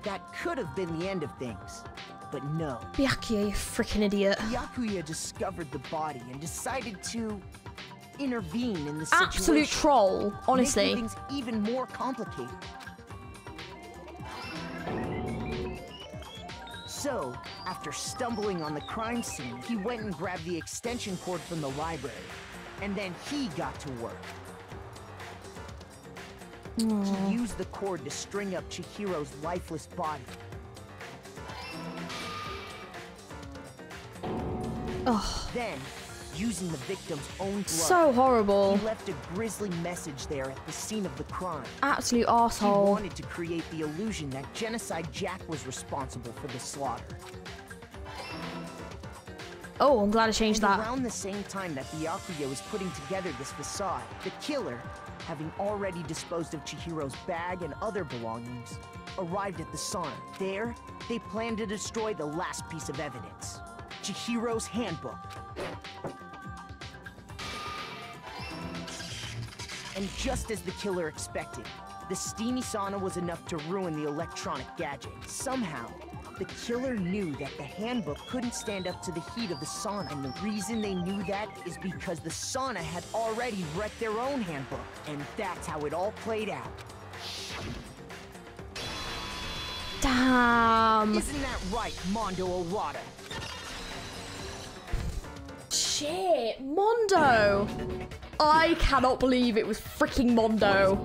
That could have been the end of things, but no. Byakuya, you freaking idiot. Byakuya discovered the body and decided to intervene in the situation. Absolute troll, honestly. Making things even more complicated. So, after stumbling on the crime scene, he went and grabbed the extension cord from the library. And then he got to work. He used the cord to string up Chihiro's lifeless body. using the victim's own blood. So horrible. He left a grisly message there at the scene of the crime. Absolute He arsehole. wanted to create the illusion that Genocide Jack was responsible for the slaughter. Oh, I'm glad I changed And that. around the same time that Byakuya was putting together this facade, the killer, having already disposed of Chihiro's bag and other belongings, arrived at the sauna. There, they planned to destroy the last piece of evidence, Chihiro's handbook. And just as the killer expected, the steamy sauna was enough to ruin the electronic gadget. Somehow, the killer knew that the handbook couldn't stand up to the heat of the sauna, and the reason they knew that is because the sauna had already wrecked their own handbook. And that's how it all played out. Damn. Isn't that right, Mondo Owada? Shit, Mondo. I cannot believe it was freaking Mondo.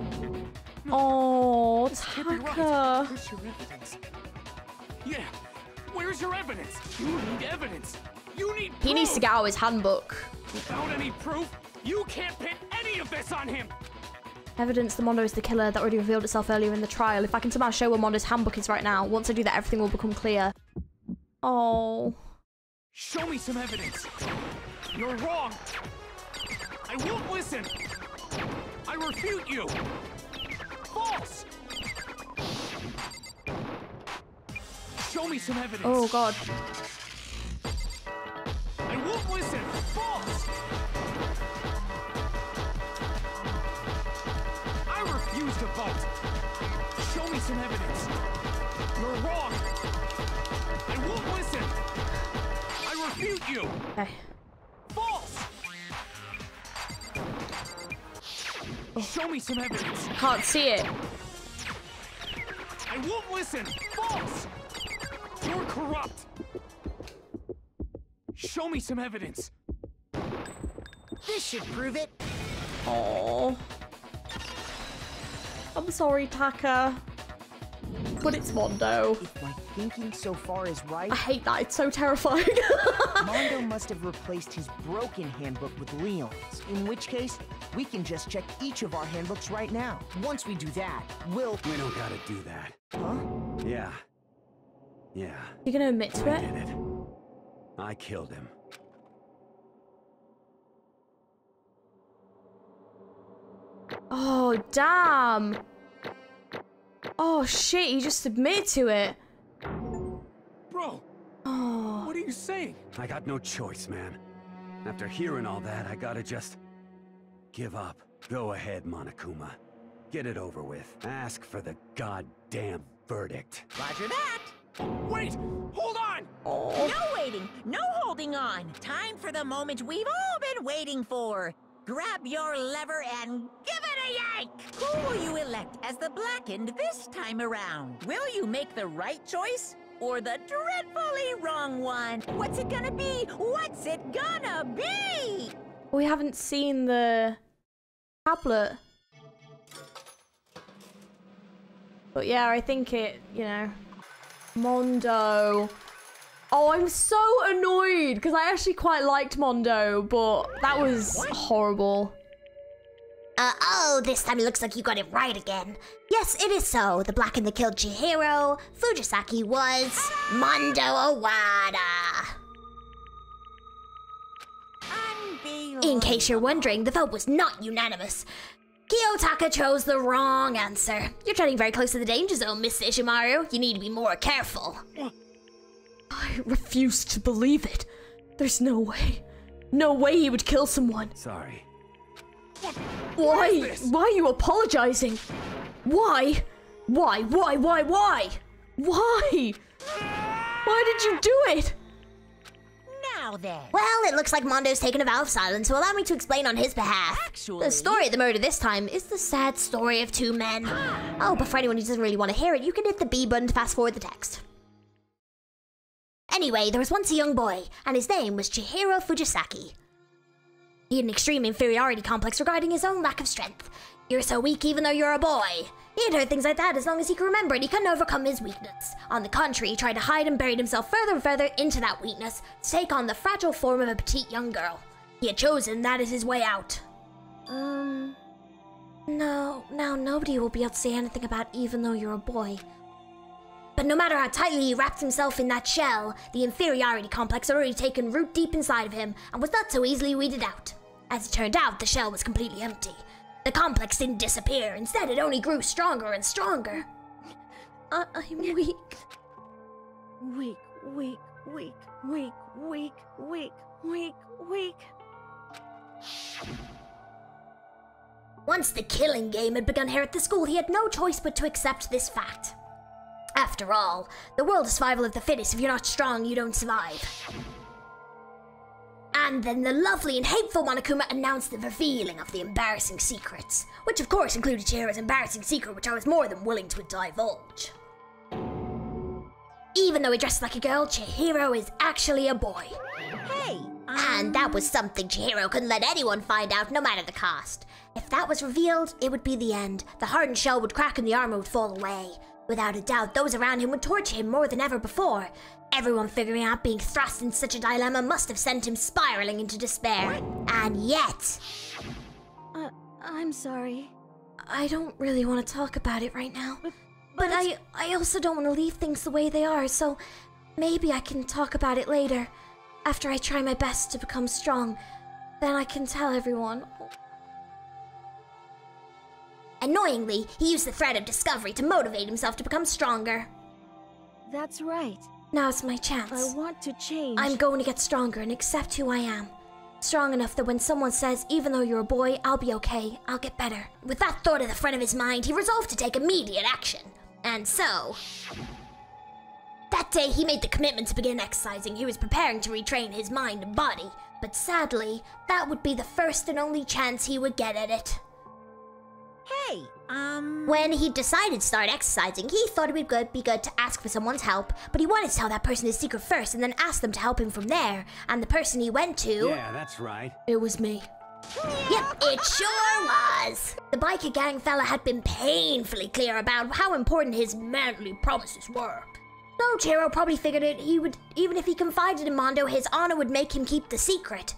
Oh, Taka. Where's your evidence? Yeah, where's your evidence? You need evidence. You need proof. He needs to get out his handbook. Without any proof, you can't pin any of this on him. Evidence that Mondo is the killer that already revealed itself earlier in the trial. If I can somehow show where Mondo's handbook is right now, once I do that, everything will become clear. Oh. Show me some evidence. You're wrong. I won't listen. I refute you. False. Show me some evidence. Oh, God. I won't listen. False. I refuse to vote. Show me some evidence. You're wrong. I won't listen. I refute you. Okay. False. Show me some evidence. I can't see it. I won't listen. False. You're corrupt. Show me some evidence. This should prove it. Oh. I'm sorry, Taka. But it's Mondo. If my thinking so far is right, I hate that. It's so terrifying. Mondo must have replaced his broken handbook with Leon's. In which case, we can just check each of our handbooks right now. Once we do that, we'll... We don't gotta do that. Huh? Yeah. Yeah. You gonna admit to I it? did it. I killed him. Oh, damn. Oh, shit. He just admitted to it. Bro, Oh. what are you saying? I got no choice, man. After hearing all that, I gotta just... give up. Go ahead, Monokuma. Get it over with. Ask for the goddamn verdict. Roger that. Wait! Hold on! Oh. No waiting, no holding on. Time for the moment we've all been waiting for. Grab your lever and give it a yank! Who will you elect as the blackened this time around? Will you make the right choice or the dreadfully wrong one? What's it gonna be? What's it gonna be? We haven't seen the tablet. But yeah, I think it, you know... Mondo. Oh, I'm so annoyed because I actually quite liked Mondo, but that was horrible. Oh, this time it looks like you got it right again. Yes, it is so. The black and the killed Chihiro, Fujisaki was Mondo Owada. In case you're wondering, the vote was not unanimous. Kiyotaka chose the wrong answer. You're treading very close to the danger zone, Miss Ishimaru. You need to be more careful. I refuse to believe it. There's no way. No way he would kill someone. Sorry. Why? Why are you apologizing? Why? Why? Why? Why? Why? Why? Why did you do it? Now then. Well, it looks like Mondo's taken a vow of silence, so allow me to explain on his behalf. Actually... The story of the murder this time is the sad story of two men. Oh, but for anyone who doesn't really want to hear it, you can hit the B button to fast forward the text. Anyway, there was once a young boy, and his name was Chihiro Fujisaki. He had an extreme inferiority complex regarding his own lack of strength. You're so weak even though you're a boy. He had heard things like that as long as he could remember, and he couldn't overcome his weakness. On the contrary, he tried to hide and buried himself further and further into that weakness to take on the fragile form of a petite young girl. He had chosen that as his way out. No, now nobody will be able to say anything about even though you're a boy. But no matter how tightly he wrapped himself in that shell, the inferiority complex had already taken root deep inside of him and was not so easily weeded out. As it turned out, the shell was completely empty. The complex didn't disappear, instead it only grew stronger and stronger. I'm weak. Weak, weak, weak, weak, weak, weak, weak, weak. Once the killing game had begun here at the school, he had no choice but to accept this fact. After all, the world is survival of the fittest. If you're not strong, you don't survive. And then the lovely and hateful Monokuma announced the revealing of the embarrassing secrets, which of course included Chihiro's embarrassing secret, which I was more than willing to divulge. Even though he dressed like a girl, Chihiro is actually a boy. Hey! And that was something Chihiro couldn't let anyone find out, no matter the cost. If that was revealed, it would be the end. The hardened shell would crack and the armor would fall away. Without a doubt, those around him would torture him more than ever before. Everyone figuring out being thrust in such a dilemma must have sent him spiraling into despair. And yet... I'm sorry. I don't really want to talk about it right now. But I also don't want to leave things the way they are, so maybe I can talk about it later. After I try my best to become strong, then I can tell everyone. Annoyingly, he used the thread of discovery to motivate himself to become stronger. That's right. Now's my chance. I want to change. I'm going to get stronger and accept who I am. Strong enough that when someone says, even though you're a boy, I'll be okay, I'll get better. With that thought at the front of his mind, he resolved to take immediate action. And so... that day, he made the commitment to begin exercising. He was preparing to retrain his mind and body. But sadly, that would be the first and only chance he would get at it. Hey, When he decided to start exercising, he thought it would be good to ask for someone's help, but he wanted to tell that person his secret first and then ask them to help him from there. And the person he went to... Yeah, that's right. It was me. Yep, it sure was! The biker gang fella had been painfully clear about how important his manly promises were. So Chihiro probably figured even if he confided in Mondo, his honor would make him keep the secret.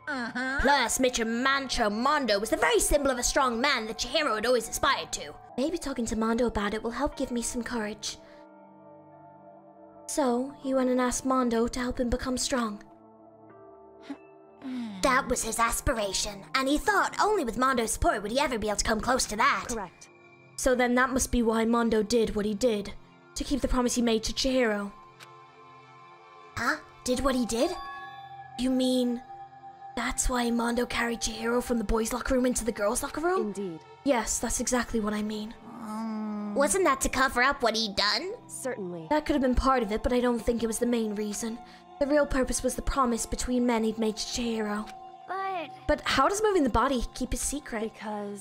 Plus, Mr. Mancho Mondo was the very symbol of a strong man that Chihiro had always aspired to. Maybe talking to Mondo about it will help give me some courage. So, he went and asked Mondo to help him become strong. That was his aspiration, and he thought only with Mondo's support would he ever be able to come close to that. Correct. So then that must be why Mondo did what he did, to keep the promise he made to Chihiro. Huh? Did what he did? You mean... that's why Mondo carried Chihiro from the boys' locker room into the girls' locker room? Indeed. Yes, that's exactly what I mean. Wasn't that to cover up what he'd done? Certainly. That could have been part of it, but I don't think it was the main reason. The real purpose was the promise between men he'd made to Chihiro. But how does moving the body keep his secret?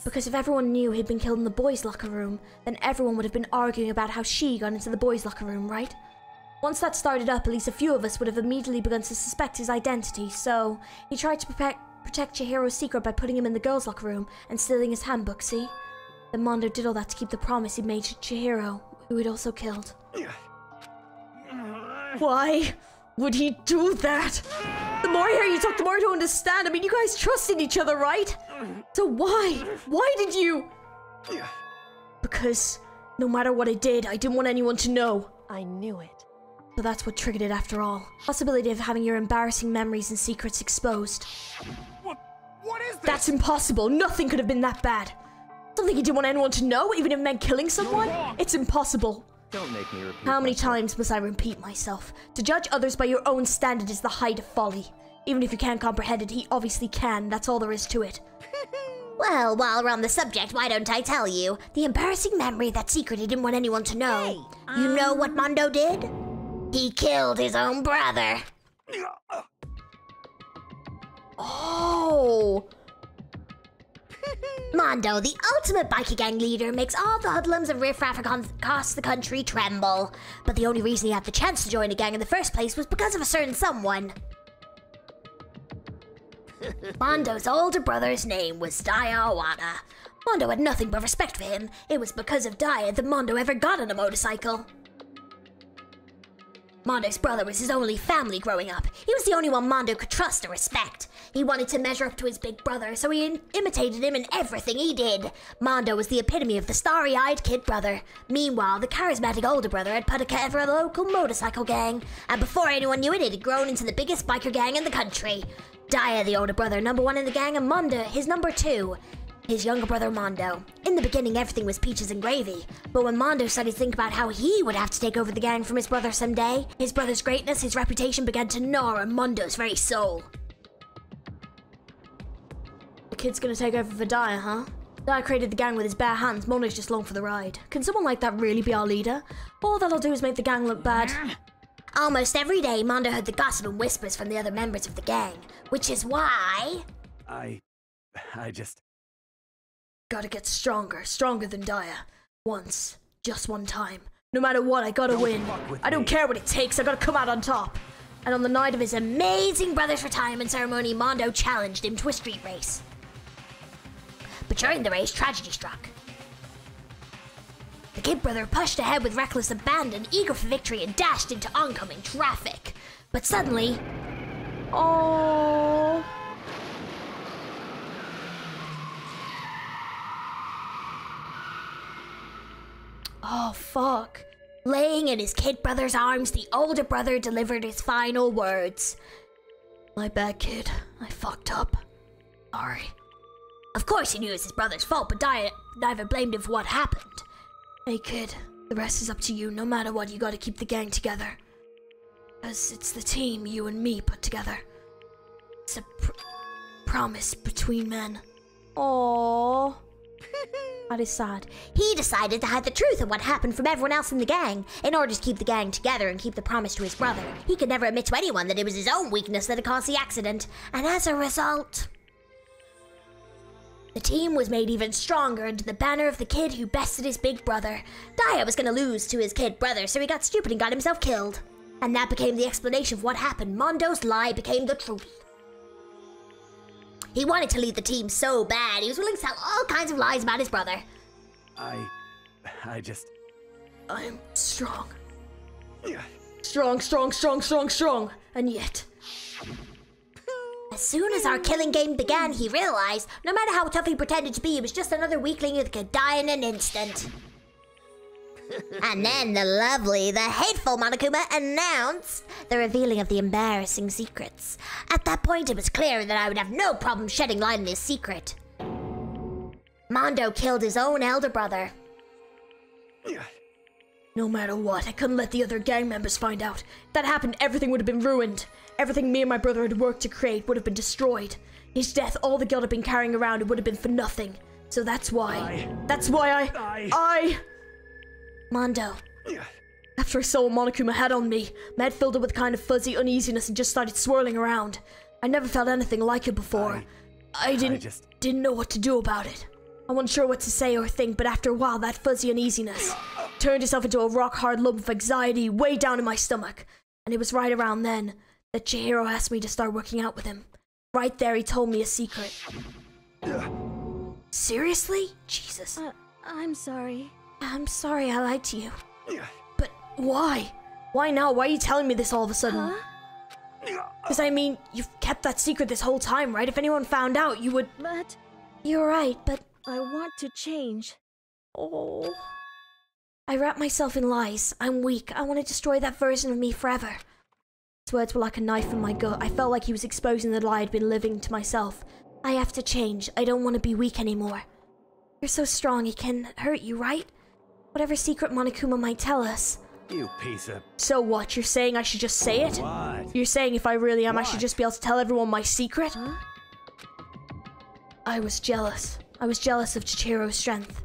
Because if everyone knew he'd been killed in the boys' locker room, then everyone would have been arguing about how she got into the boys' locker room, right? Once that started up, at least a few of us would have immediately begun to suspect his identity, so he tried to protect Chihiro's secret by putting him in the girls' locker room and stealing his handbook, see? Then Mondo did all that to keep the promise he'd made to Chihiro, who he'd also killed. Why would he do that? The more I hear you talk, the more I don't understand. I mean, you guys trusted each other, right? So why? Why did you? Because no matter what I did, I didn't want anyone to know. I knew it. So that's what triggered it after all. Possibility of having your embarrassing memories and secrets exposed. What is this? That's impossible. Nothing could have been that bad. Something you didn't want anyone to know, even if it meant killing someone? It's impossible. Don't make me repeat How many myself. times must I repeat myself? To judge others by your own standard is the height of folly. Even if you can't comprehend it, he obviously can. That's all there is to it. Well, while we're on the subject, why don't I tell you? The embarrassing memory, that secret he didn't want anyone to know. Hey, You know what Mondo did? He killed his own brother. Oh! Mondo, the ultimate biker gang leader, makes all the hoodlums and riffraff across the country tremble. But the only reason he had the chance to join a gang in the first place was because of a certain someone. Mondo's older brother's name was Daya Awada. Mondo had nothing but respect for him. It was because of Daya that Mondo ever got on a motorcycle. Mondo's brother was his only family growing up. He was the only one Mondo could trust or respect. He wanted to measure up to his big brother, so he imitated him in everything he did. Mondo was the epitome of the starry-eyed kid brother. Meanwhile, the charismatic older brother had put together a local motorcycle gang, and before anyone knew it, it had grown into the biggest biker gang in the country. Daya, the older brother, number 1 in the gang, and Mondo, his number 2. His younger brother, Mondo. In the beginning, everything was peaches and gravy. But when Mondo started to think about how he would have to take over the gang from his brother someday, his brother's greatness, his reputation began to gnaw on Mondo's very soul. The kid's gonna take over for Daya, huh? Daya created the gang with his bare hands. Mondo's just along for the ride. Can someone like that really be our leader? All that'll do is make the gang look bad. Almost every day, Mondo heard the gossip and whispers from the other members of the gang, which is why... I just... Gotta get stronger than Daya. Once. Just one time. No matter what, I gotta win. I don't care what it takes, I gotta come out on top. And on the night of his amazing brother's retirement ceremony, Mondo challenged him to a street race. But during the race, tragedy struck. The kid brother pushed ahead with reckless abandon, eager for victory, and dashed into oncoming traffic. But suddenly... Oh. Oh, fuck. Laying in his kid brother's arms, the older brother delivered his final words. My bad, kid. I fucked up. Sorry. Of course he knew it was his brother's fault, but Daya never blamed him for what happened. Hey, kid. The rest is up to you. No matter what, you gotta keep the gang together. Because it's the team you and me put together. It's a promise between men. Aww. That is sad. He decided to hide the truth of what happened from everyone else in the gang. In order to keep the gang together and keep the promise to his brother, he could never admit to anyone that it was his own weakness that had caused the accident. And as a result... the team was made even stronger under the banner of the kid who bested his big brother. Daya was gonna lose to his kid brother, so he got stupid and got himself killed. And that became the explanation of what happened. Mondo's lie became the truth. He wanted to lead the team so bad, he was willing to tell all kinds of lies about his brother. I just... I'm strong. Strong. And yet... As soon as our killing game began, he realized, no matter how tough he pretended to be, he was just another weakling that could die in an instant. And then the lovely, the hateful Monokuma announced the revealing of the embarrassing secrets. At that point, it was clear that I would have no problem shedding light on his secret. Mondo killed his own elder brother. No matter what, I couldn't let the other gang members find out. If that happened, everything would have been ruined. Everything me and my brother had worked to create would have been destroyed. His death, all the guilt I'd been carrying around, it would have been for nothing. So that's why I... Mondo. After I saw what Monokuma had on me, my head filled up with a kind of fuzzy uneasiness and just started swirling around. I never felt anything like it before. I didn't know what to do about it. I wasn't sure what to say or think, but after a while, that fuzzy uneasiness turned itself into a rock-hard lump of anxiety way down in my stomach. And it was right around then that Chihiro asked me to start working out with him. Right there, he told me a secret. Seriously? Jesus. I'm sorry. I'm sorry I lied to you. But why? Why now? Why are you telling me this all of a sudden? Because I mean, you've kept that secret this whole time, right? If anyone found out, you would... But... You're right, but... I want to change. Oh... I wrap myself in lies. I'm weak. I want to destroy that version of me forever. His words were like a knife in my gut. I felt like he was exposing the lie I'd been living to myself. I have to change. I don't want to be weak anymore. You're so strong, it can hurt you, right? Whatever secret Monokuma might tell us. You piece of... So what? You're saying I should just say it? What? You're saying if I really am, I should just be able to tell everyone my secret? Huh? I was jealous. I was jealous of Chihiro's strength.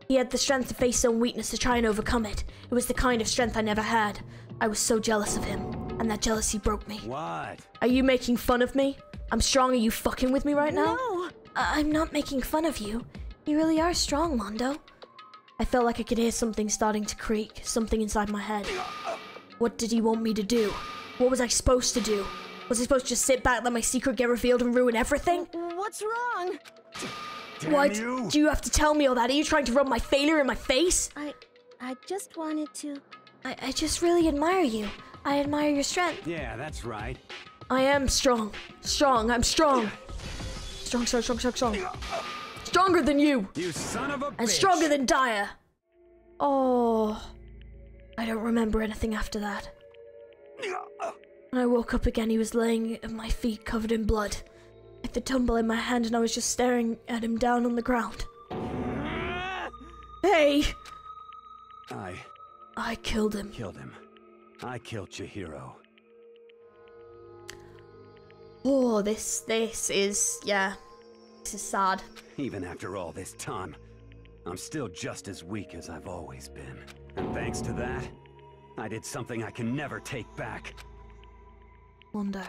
He had the strength to face his own weakness to try and overcome it. It was the kind of strength I never had. I was so jealous of him, and that jealousy broke me. What? Are you making fun of me? I'm strong. Are you fucking with me right now? No! I'm not making fun of you. You really are strong, Mondo. I felt like I could hear something starting to creak, something inside my head. What did he want me to do? What was I supposed to do? Was I supposed to just sit back, let my secret get revealed and ruin everything? What's wrong? What? Do you have to tell me all that? Are you trying to rub my failure in my face? I just wanted to... I just really admire you. I admire your strength. Yeah, that's right. I am strong. Strong. I'm strong. Strong. Stronger than you. You son of a bitch. And stronger than Dyer. Oh. I don't remember anything after that. When I woke up again, he was laying at my feet covered in blood. Like the tumble in my hand, and I was just staring at him down on the ground. Hey! I killed him. I killed Chihiro. Oh, this is, yeah. This is sad. Even after all this time, I'm still just as weak as I've always been. And thanks to that, I did something I can never take back. Mondo.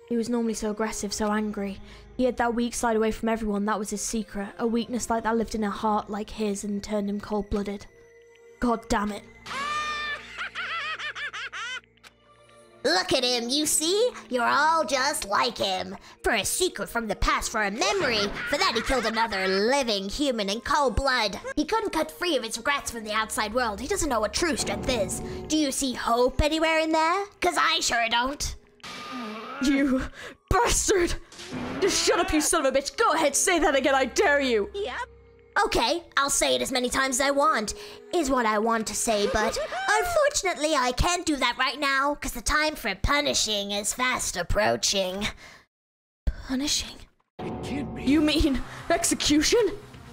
He was normally so aggressive, so angry. He had that weak side away from everyone, that was his secret. A weakness like that lived in a heart like his and turned him cold-blooded. God damn it. Look at him, you see? You're all just like him. For a secret from the past, for a memory. For that he killed another living human in cold blood. He couldn't cut free of his regrets from the outside world. He doesn't know what true strength is. Do you see hope anywhere in there? 'Cause I sure don't. You bastard! Just shut up, you son of a bitch. Go ahead, say that again, I dare you. Yep. Okay, I'll say it as many times as I want, is what I want to say, but unfortunately I can't do that right now, because the time for punishing is fast approaching. Punishing? It can't be. You mean execution?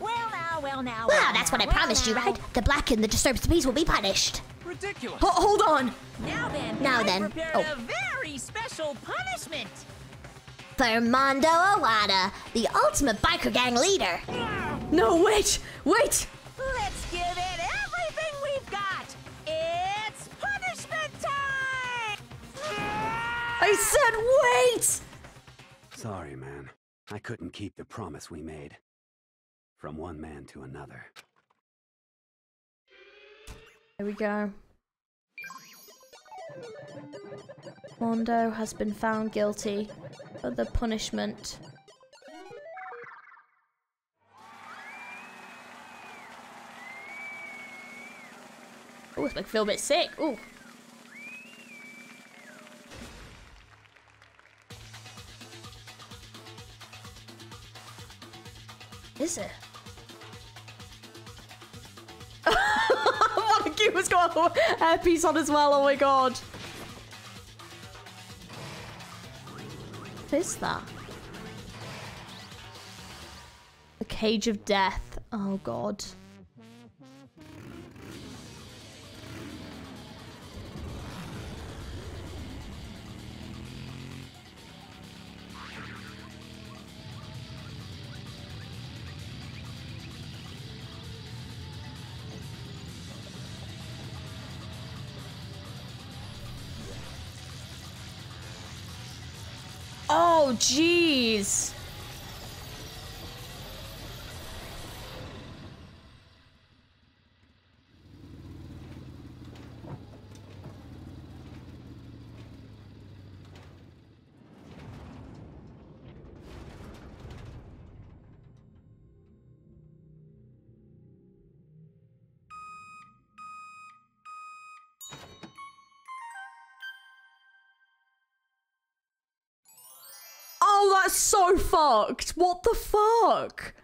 Well now. Well, that's what I promised you, right? The black and the disturbed species will be punished. Ridiculous. Hold on. Now then. I prepared a very special punishment. For Mondo Owada, the ultimate biker gang leader. No, wait! Let's give it everything we've got. It's punishment time! I said wait! Sorry, man. I couldn't keep the promise we made. From one man to another. Here we go. Mondo has been found guilty of the punishment. Oh, it's make me feel a bit sick. Ooh. Is it? Monocuma's got a hairpiece on as well, oh my god. What is that? The Cage of Death. Oh god. Oh, jeez. Oh, that's so fucked. What the fuck?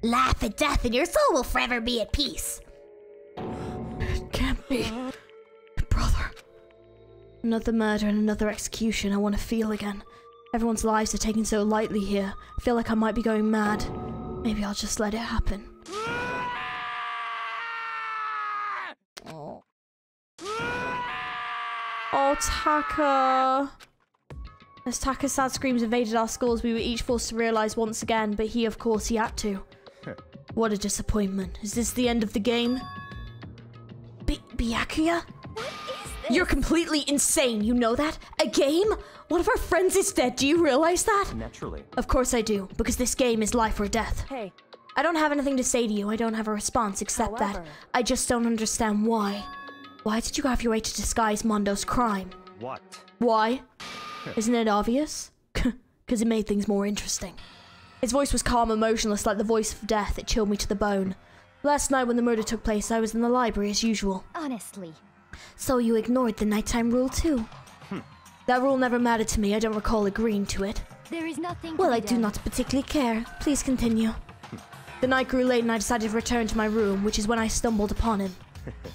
Laugh at death and your soul will forever be at peace. It can't be. Brother. Another murder and another execution. I want to feel again. Everyone's lives are taken so lightly here. I feel like I might be going mad. Maybe I'll just let it happen. Oh. Oh, Taka. As Taka's sad screams invaded our skulls, we were each forced to realize once again, but he, of course, he had to. What a disappointment. Is this the end of the game? Byakuya? What is this? You're completely insane, you know that? A game? One of our friends is dead, do you realize that? Naturally. Of course I do, because this game is life or death. Hey. I don't have anything to say to you, I don't have a response except that I just don't understand why. Why did you go out of your way to disguise Mondo's crime? What? Why? Isn't it obvious? Because it made things more interesting. His voice was calm and motionless like the voice of death. It chilled me to the bone. Last night when the murder took place, I was in the library as usual. Honestly, So you ignored the nighttime rule too? That rule never mattered to me. I don't recall agreeing to it. There is nothing. Well, I do not particularly care. Please continue. The night grew late and I decided to return to my room, which is when I stumbled upon him.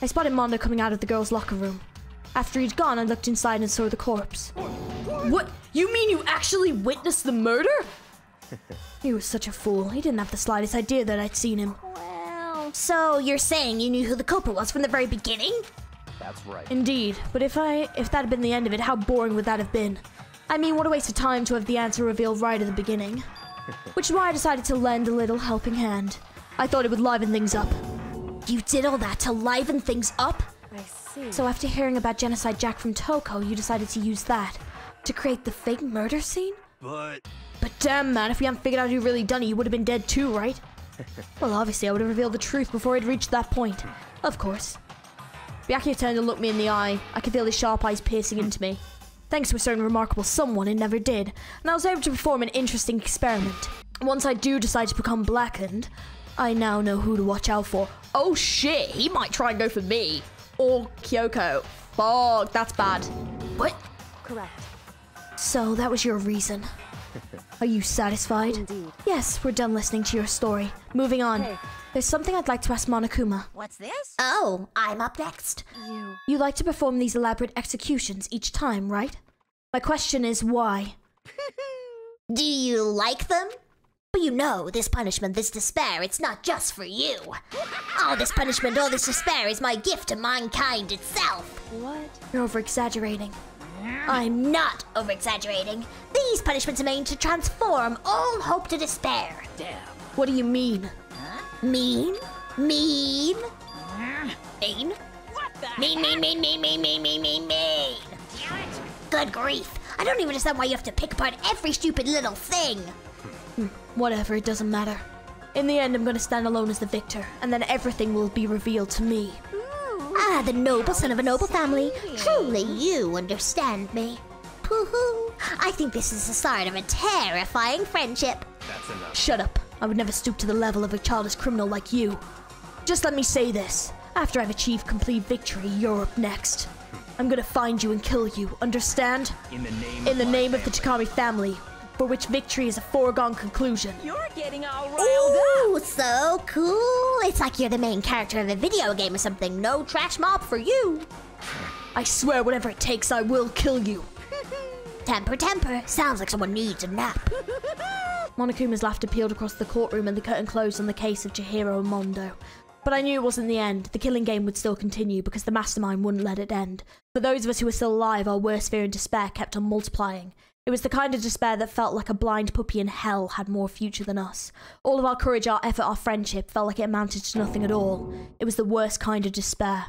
I spotted Mondo coming out of the girls' locker room. After he'd gone, I looked inside and saw the corpse. What? You mean you actually witnessed the murder? He was such a fool. He didn't have the slightest idea that I'd seen him. Well, so you're saying you knew who the culprit was from the very beginning? That's right. Indeed, but if that had been the end of it, how boring would that have been? I mean, what a waste of time to have the answer revealed right at the beginning. Which is why I decided to lend a little helping hand. I thought it would liven things up. You did all that to liven things up? I see. So after hearing about Genocide Jack from Toko, you decided to use that to create the fake murder scene? But damn, man, if we hadn't figured out who really done it, you would have been dead too, right? Well, obviously, I would have revealed the truth before I'd reached that point. Of course. Byakuya turned and looked me in the eye. I could feel his sharp eyes piercing into me. Thanks to a certain remarkable someone, it never did, and I was able to perform an interesting experiment. Once I do decide to become blackened, I now know who to watch out for. Oh shit, he might try and go for me. Or Kyoko. Fuck, that's bad. What? Correct. So that was your reason. Are you satisfied? Indeed. Yes, we're done listening to your story. Moving on. Hey. There's something I'd like to ask Monokuma. What's this? Oh, I'm up next. You like to perform these elaborate executions each time, right? My question is why? Do you like them? But you know, this punishment, this despair, it's not just for you. All this punishment, all this despair is my gift to mankind itself. What? You're over-exaggerating. I'm not over-exaggerating. These punishments are meant to transform all hope to despair. Damn. What do you mean? Mean? Mean? Mean? What the Mean. Good grief. I don't even understand why you have to pick apart every stupid little thing. Whatever, it doesn't matter. In the end, I'm gonna stand alone as the victor, and then everything will be revealed to me. Ah, the noble son of a noble family. Truly, you understand me. Pooh-hoo. I think this is the start of a terrifying friendship. That's enough. Shut up. I would never stoop to the level of a childish criminal like you. Just let me say this. After I've achieved complete victory, you're up next. I'm gonna find you and kill you, understand? In the name of the Takami family, for which victory is a foregone conclusion. You're getting all riled Ooh, so cool. It's like you're the main character of a video game or something. No trash mob for you. I swear whatever it takes, I will kill you. Temper, temper. Sounds like someone needs a nap. Monokuma's laughter peeled across the courtroom and the curtain closed on the case of Chihiro and Mondo. But I knew it wasn't the end. The killing game would still continue because the mastermind wouldn't let it end. For those of us who were still alive, our worst fear and despair kept on multiplying. It was the kind of despair that felt like a blind puppy in hell had more future than us. All of our courage, our effort, our friendship felt like it amounted to nothing at all. It was the worst kind of despair.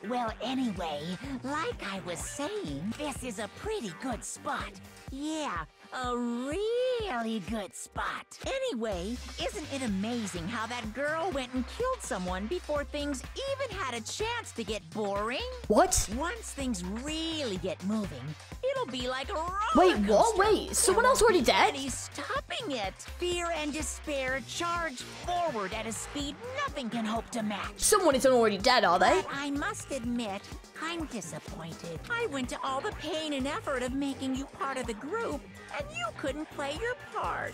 Well, anyway, like I was saying, this is a pretty good spot. Yeah, a really good spot. Anyway, isn't it amazing how that girl went and killed someone before things even had a chance to get boring? What? Once things really get moving, it'll be like a roller Wait, what? coaster. Wait, someone else already dead? Nobody's stopping it. Fear and despair charge forward at a speed nothing can hope to match. Someone isn't already dead, are they? But I must admit, I'm disappointed. I went to all the pain and effort of making you part of the group, and you couldn't play your part.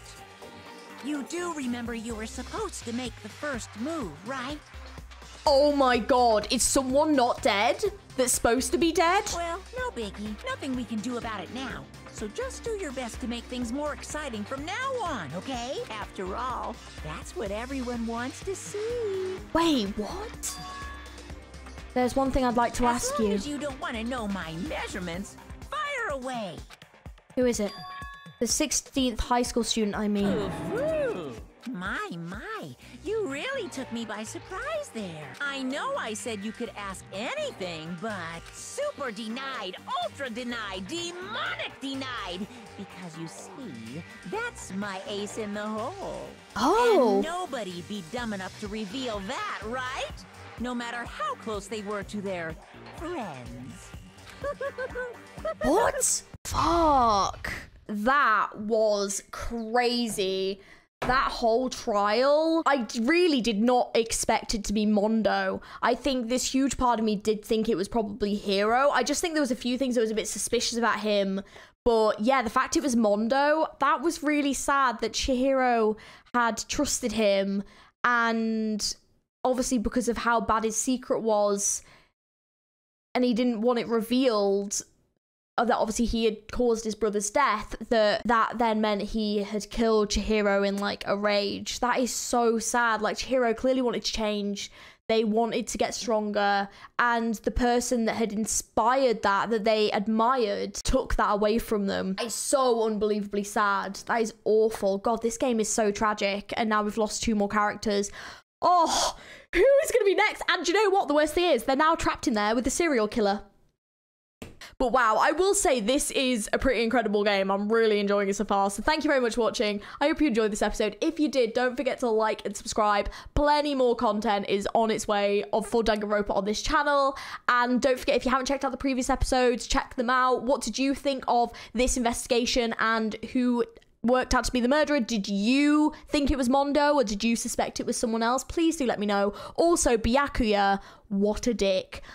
You do remember you were supposed to make the first move, right? Oh my god, is someone not dead? That's supposed to be dead? Well, no biggie. Nothing we can do about it now. So just do your best to make things more exciting from now on, okay? After all, that's what everyone wants to see. Wait, what? There's one thing I'd like to ask you. As long as you don't want to know my measurements, fire away. Who is it? The 16th high school student, I mean. Ooh. My, you really took me by surprise there. I know I said you could ask anything, but super denied, ultra denied, demonic denied. Because you see, that's my ace in the hole. Oh. And nobody'd be dumb enough to reveal that, right? No matter how close they were to their friends. What? Fuck. That was crazy. That whole trial, I really did not expect it to be Mondo. I think this huge part of me did think it was probably Hiro. I just think there was a few things that was a bit suspicious about him. But yeah, the fact it was Mondo, that was really sad that Chihiro had trusted him. And obviously because of how bad his secret was, and he didn't want it revealed, that obviously he had caused his brother's death, that then meant he had killed Chihiro in like a rage. That is so sad. Like, Chihiro clearly wanted to change. They wanted to get stronger, and the person that had inspired that they admired, took that away from them. It's so unbelievably sad. That is awful. God, this game is so tragic, and now we've lost 2 more characters. Oh, who is going to be next? And do you know what the worst thing is? They're now trapped in there with the serial killer. But wow, I will say this is a pretty incredible game. I'm really enjoying it so far. So thank you very much for watching. I hope you enjoyed this episode. If you did, don't forget to like and subscribe. Plenty more content is on its way for Danganronpa on this channel. And don't forget, if you haven't checked out the previous episodes, check them out. What did you think of this investigation and who worked out to be the murderer? Did you think it was Mondo, or did you suspect it was someone else? Please do let me know. Also, Byakuya, what a dick.